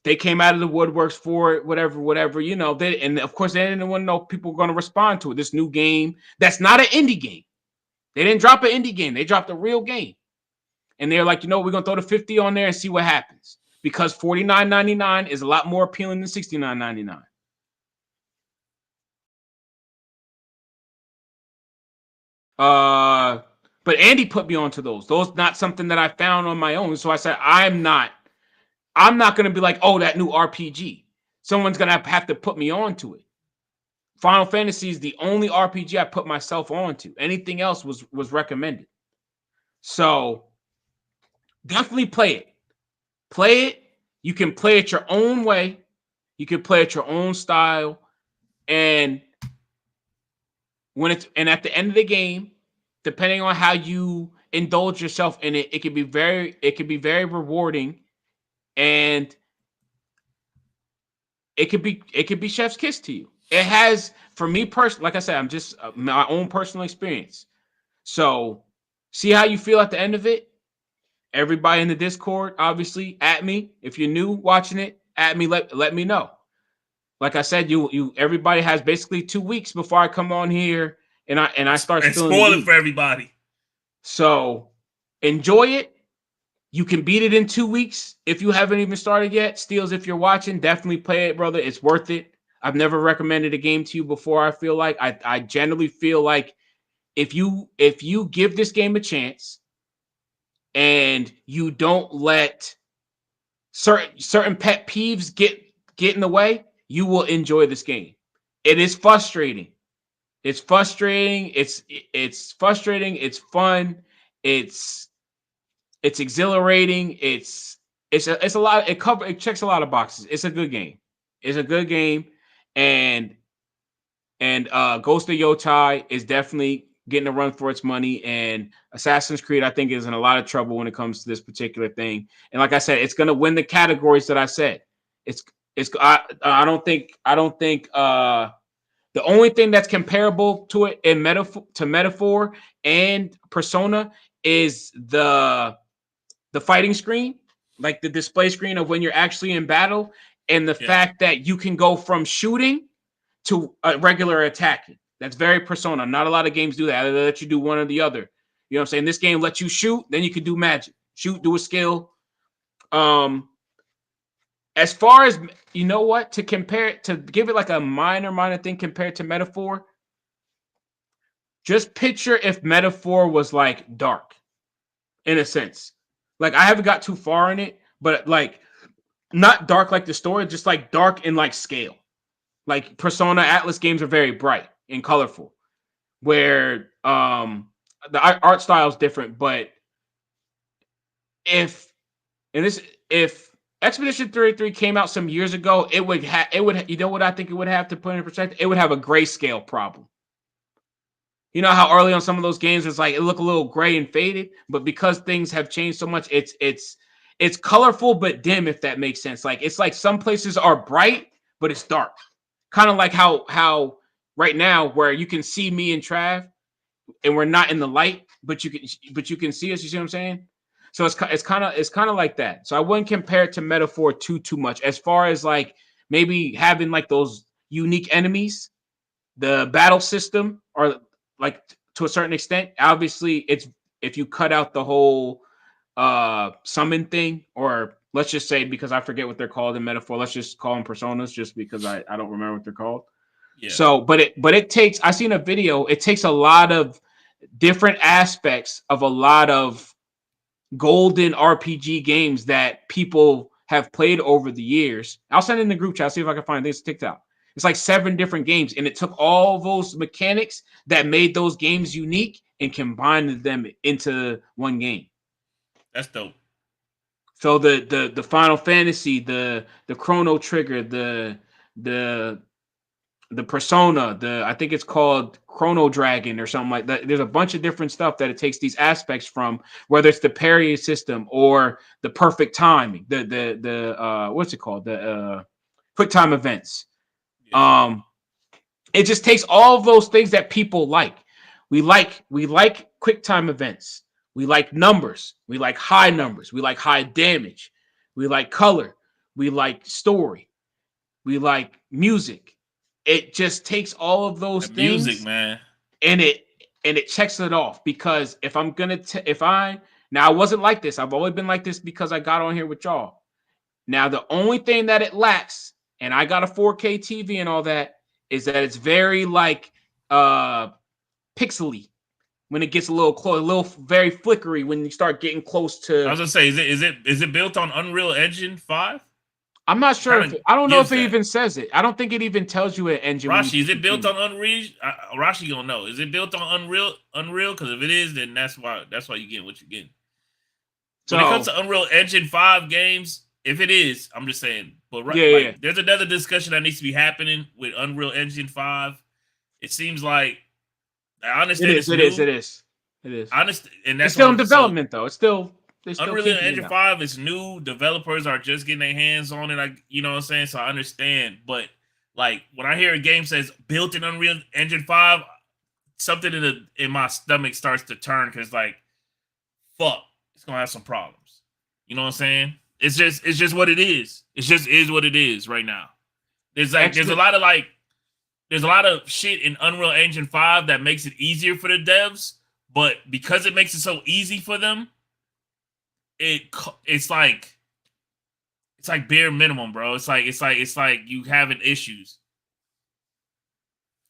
they came out of the woodworks for it, whatever, you know. And of course, they didn't want to know people were going to respond to it. This new game that's not an indie game. They didn't drop an indie game. They dropped a real game. And they're like, we're going to throw the 50 on there and see what happens. Because $49.99 is a lot more appealing than $69.99. But Andy put me onto those. Those not something that I found on my own. So I said, I'm not going to be like, oh, that new RPG. Someone's going to have to put me onto it. Final Fantasy is the only RPG I put myself onto. Anything else was recommended. So definitely play it. Play it. You can play it your own way. You can play it your own style. And at the end of the game, depending on how you indulge yourself in it, it can be very rewarding, and it could be chef's kiss to you. It has, for me personally, like I said, I'm just my own personal experience. So see how you feel at the end of it. Everybody in the Discord, obviously, at me. If you're new watching it, at me. Let me know. Like I said, everybody has basically 2 weeks before I come on here and I start spoiling for everybody. So enjoy it. You can beat it in 2 weeks if you haven't even started yet. Steels, if you're watching, definitely play it, brother. It's worth it. I've never recommended a game to you before. I feel like I generally feel like if you give this game a chance and you don't let certain pet peeves get in the way, you will enjoy this game. It is frustrating. It's frustrating. It's frustrating. It's fun. It's exhilarating. It's a lot. It checks a lot of boxes. It's a good game. And Ghost of Yotai is definitely getting a run for its money. And Assassin's Creed, I think, is in a lot of trouble when it comes to this particular thing. And like I said, it's going to win the categories that I said. I don't think the only thing that's comparable to it in Metaphor and Persona is the fighting screen, like the display screen of when you're actually in battle, and the fact that you can go from shooting to a regular attacking. That's very Persona. Not a lot of games do that. They let you do one or the other. You know what I'm saying? This game lets you shoot, then you can do magic. Shoot, do a skill. As far as, you know what, to compare it, to give it like a minor thing compared to Metaphor, just picture if Metaphor was like dark, in a sense. Like, I haven't got too far in it, but like, not dark like the story, just like dark in like scale. Like Persona Atlas games are very bright and colorful, where the art style is different. But if Expedition 33 came out some years ago, it would you know what I think it would have, to put in perspective? It would have a grayscale problem. You know how early on some of those games it's like it look a little gray and faded, but because things have changed so much, it's colorful but dim, if that makes sense. Like, it's like some places are bright but it's dark. Kind of like how right now, where you can see me and Trav and we're not in the light, but you can see us, you see what I'm saying? So it's kind of like that. So I wouldn't compare it to Metaphor too much, as far as like maybe having like those unique enemies, the battle system, or like to a certain extent. Obviously, it's if you cut out the whole summon thing, or let's just say, because I forget what they're called in Metaphor, let's just call them personas, just because I don't remember what they're called. Yeah. So, but it takes, I seen a video, it takes a lot of different aspects of a lot of golden RPG games that people have played over the years. I'll send it in the group chat, see if I can find this TikTok. It's like 7 different games, and it took all those mechanics that made those games unique and combined them into one game. That's dope. So the Final Fantasy, the Chrono Trigger, the Persona, I think it's called Chrono Dragon or something like that. There's a bunch of different stuff that it takes these aspects from, whether it's the parry system or the perfect timing, the what's it called, the quick time events. Yeah. It just takes all of those things that people like. We like quick time events. We like numbers. We like high numbers. We like high damage. We like color. We like story. We like music. It just takes all of those things, music, man, and it checks it off. Because if I'm gonna, now I wasn't like this. I've always been like this because I got on here with y'all. Now the only thing that it lacks, and I got a 4K TV and all that, is that it's very like pixely. When it gets a little close, very flickery when you start getting close to. I was gonna say, is it built on Unreal Engine 5? I'm not sure. I don't know if it even says it. I don't think it even tells you an engine. Rashi, is it built on Unreal? Rashi gonna know. Is it built on Unreal? Because if it is, then that's why you get what you're getting. So, when it comes to Unreal Engine 5 games, if it is, I'm just saying. But there's another discussion that needs to be happening with Unreal Engine 5. It seems like, I understand it is. It is. I understand, and that's it's still in development though. It's still Unreal Engine 5 is new. Developers are just getting their hands on it. You know what I'm saying? So I understand, but like when I hear a game says built in Unreal Engine 5, something in my stomach starts to turn because like, fuck, it's gonna have some problems. You know what I'm saying? It's just what it is. It just is what it is right now. There's a lot of shit in Unreal Engine 5 that makes it easier for the devs, but because it makes it so easy for them, it's like bare minimum, bro. It's like you having issues.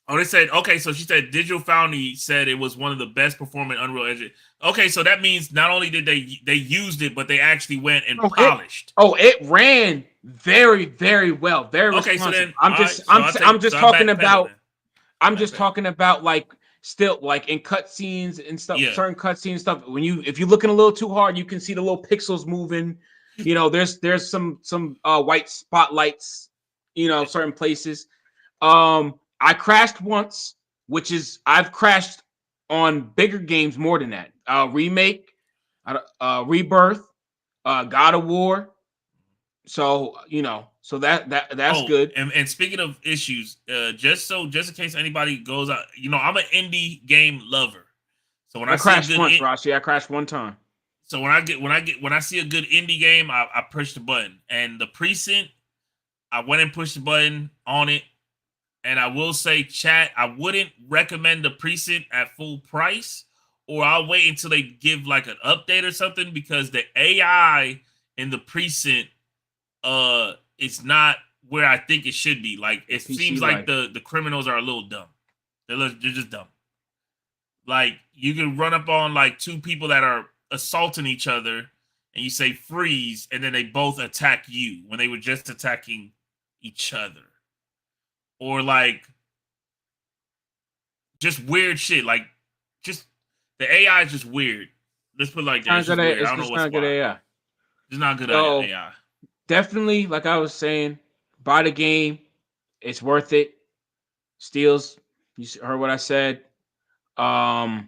Oh, they said, okay, so she said Digital Foundry said it was one of the best performing Unreal Engine. Okay, so that means not only did they used it, but they actually went and polished. It ran very, very well. Very okay, responsive. So then I'm just talking about like still like in cutscenes and stuff, certain cutscenes stuff. If you're looking a little too hard, you can see the little pixels moving. You know, there's some white spotlights, you know, certain places. I crashed once, which is I've crashed on bigger games more than that. Remake, Rebirth, God of War. So you know, so that's good. And speaking of issues, just in case anybody goes out, you know, I'm an indie game lover. So when I crashed once, Rashi, I crashed one time. So when I see a good indie game, I push the button. And the Precinct, I went and pushed the button on it. And I will say, chat, I wouldn't recommend the Precinct at full price, or I'll wait until they give like an update or something, because the AI in the Precinct it's not where I think it should be. Like it seems like the criminals are a little dumb. They're just dumb. Like you can run up on like two people that are assaulting each other and you say freeze, and then they both attack you when they were just attacking each other. Or like just weird shit. Like just the AI is just weird. Let's put it like that. It's just weird. I don't know what's good AI. It's not good AI. Definitely, like I was saying, buy the game. It's worth it. Steals. You heard what I said. Yeah,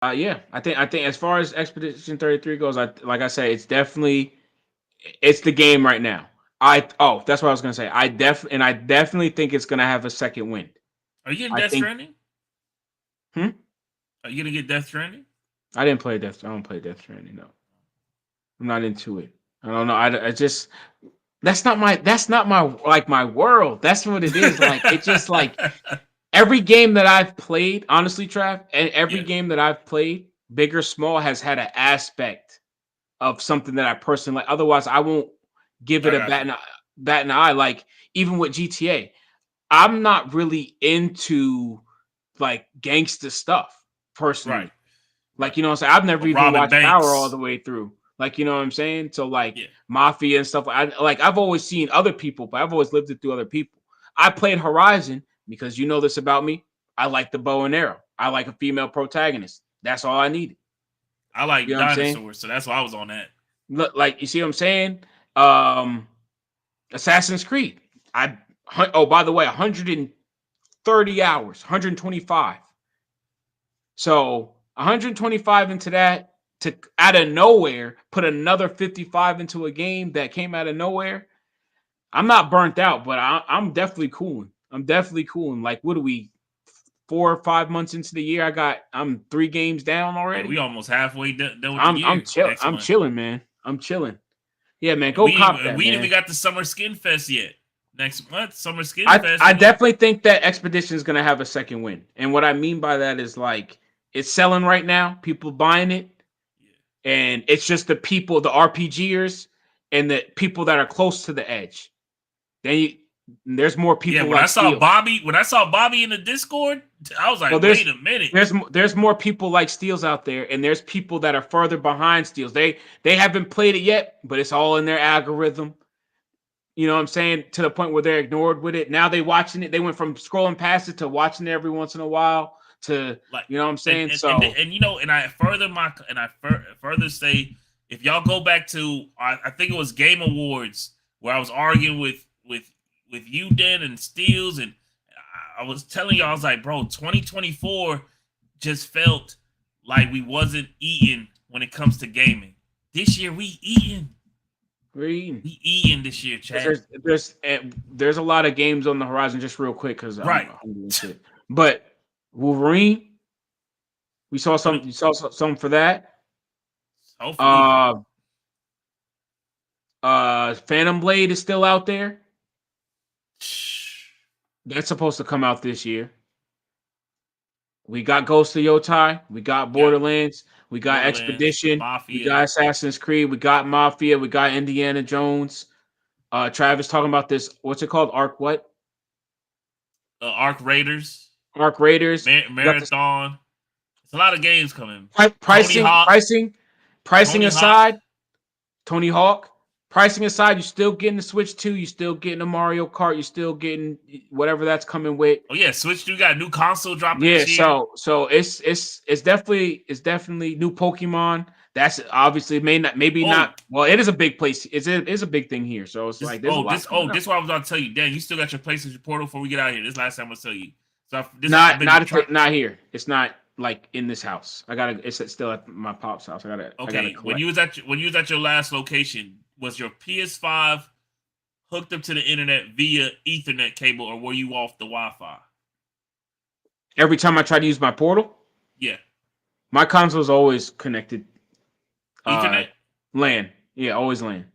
I think as far as Expedition 33 goes, like I said, it's the game right now. That's what I was gonna say. I definitely think it's gonna have a second wind. Are you getting Death Stranding? Are you gonna get Death Stranding? I don't play Death Stranding. No, I'm not into it. I don't know. I just that's not my world. That's what it is. Like it's just like every game that I've played, honestly, Trav, and every game that I've played, big or small, has had an aspect of something that I personally like. Otherwise, I won't give it a bat in the eye. Like even with GTA, I'm not really into like gangster stuff personally. Right. Like, you know what I'm saying? I've never even watched Power all the way through. Like, you know what I'm saying? So like Mafia and stuff. I've always seen other people, but I've always lived it through other people. I played Horizon because you know this about me. I like the bow and arrow. I like a female protagonist. That's all I needed. I like dinosaurs, so that's why I was on that. Look, like you see what I'm saying? Assassin's Creed. By the way, 130 hours, 125. So 125 into that to out of nowhere put another 55 into a game that came out of nowhere. I'm not burnt out, but I'm definitely cooling. Like, what are we, 4 or 5 months into the year? I'm 3 games down already. Yeah, we almost halfway done with the year. I'm chilling, man. I'm chilling. Yeah, man. Go cop that. We man. even got the Summer Skin Fest yet. Next month, Summer Skin Fest. I definitely think that Expedition is gonna have a second win, and what I mean by that is like it's selling right now. People buying it, and it's just the people, the RPGers, and the people that are close to the edge. There's more people. Yeah, when I saw Bobby in the Discord, I was like, wait a minute. There's more people like Steels out there, and there's people that are further behind Steels. They haven't played it yet, but it's all in their algorithm. You know what I'm saying? To the point where they're ignored with it. Now they watching it. They went from scrolling past it to watching it every once in a while to, like, you know what I'm saying? I further say, if y'all go back to, I think it was Game Awards where I was arguing with you, Dan, and Steels, and I was telling you, I was like, bro, 2024 just felt like we wasn't eating when it comes to gaming. This year we eating. We eating this year, Chad. There's a lot of games on the horizon. Just real quick, because right. I'm doing shit. But Wolverine, we saw some. You saw something for that. Hopefully. Phantom Blade is still out there. That's supposed to come out this year. We got Ghost of Yotai. We got Borderlands. We got Expedition. Mafia. We got Assassin's Creed. We got Mafia. We got Indiana Jones. Travis talking about this. What's it called? Arc what? Arc Raiders. Arc Raiders. Marathon. It's a lot of games coming. Pricing aside, Tony Hawk. Pricing aside, you're still getting the Switch 2. You're still getting a Mario Kart. You're still getting whatever that's coming with. Oh yeah, Switch 2 got a new console dropping. Yeah, this year. so it's definitely new Pokemon. That's obviously not. Well, it is a big place. It is a big thing here. So it's this, like this is what I was about to tell you. Dan, you still got your PlayStation Portal before we get out of here. This last time I tell you. So not here. It's not like in this house. It's still at my pop's house. Okay. When you was at your last location, was your PS5 hooked up to the internet via Ethernet cable, or were you off the Wi-Fi? Every time I try to use my portal? Yeah. My console's always connected. Ethernet? LAN. Yeah, always LAN.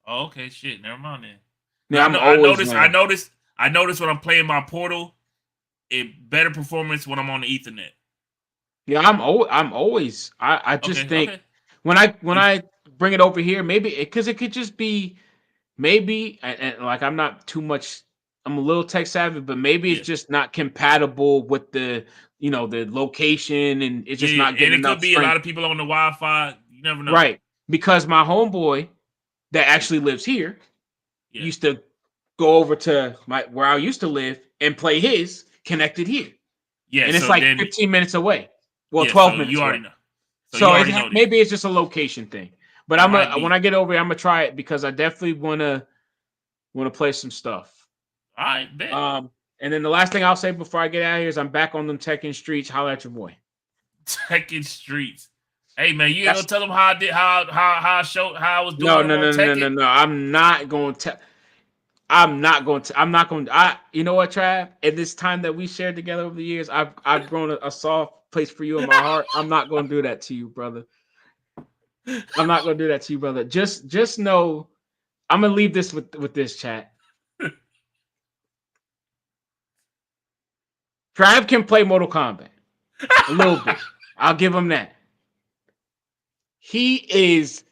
Oh, okay. Shit. Never mind then. Yeah, I noticed when I'm playing my portal, it better performance when I'm on the Ethernet. Yeah, I just think when I bring it over here, maybe because it could just be and like I'm not too much. I'm a little tech savvy, but maybe it's just not compatible with the location, and it's just not getting enough. And it could be a lot of people on the Wi-Fi. You never know, right? Because my homeboy that actually lives here used to go over to where I used to live and play his connected here. Yeah, and it's like 15 minutes away. Well, 12 minutes. You away. already know. So maybe it's just a location thing. But when I get over here, I'm gonna try it because I definitely wanna play some stuff. All right, bet. And then the last thing I'll say before I get out of here is I'm back on them Tekken streets. Holla at your boy. Tekken streets. Hey man, you ain't gonna tell them how I did how I was doing. No. I'm not going to. You know what, Trav? At this time that we shared together over the years, I've grown a soft place for you in my heart. I'm not going to do that to you, brother. I'm not going to do that to you, brother. Just know, I'm going to leave this with this, chat. Trav can play Mortal Kombat a little bit. I'll give him that. He is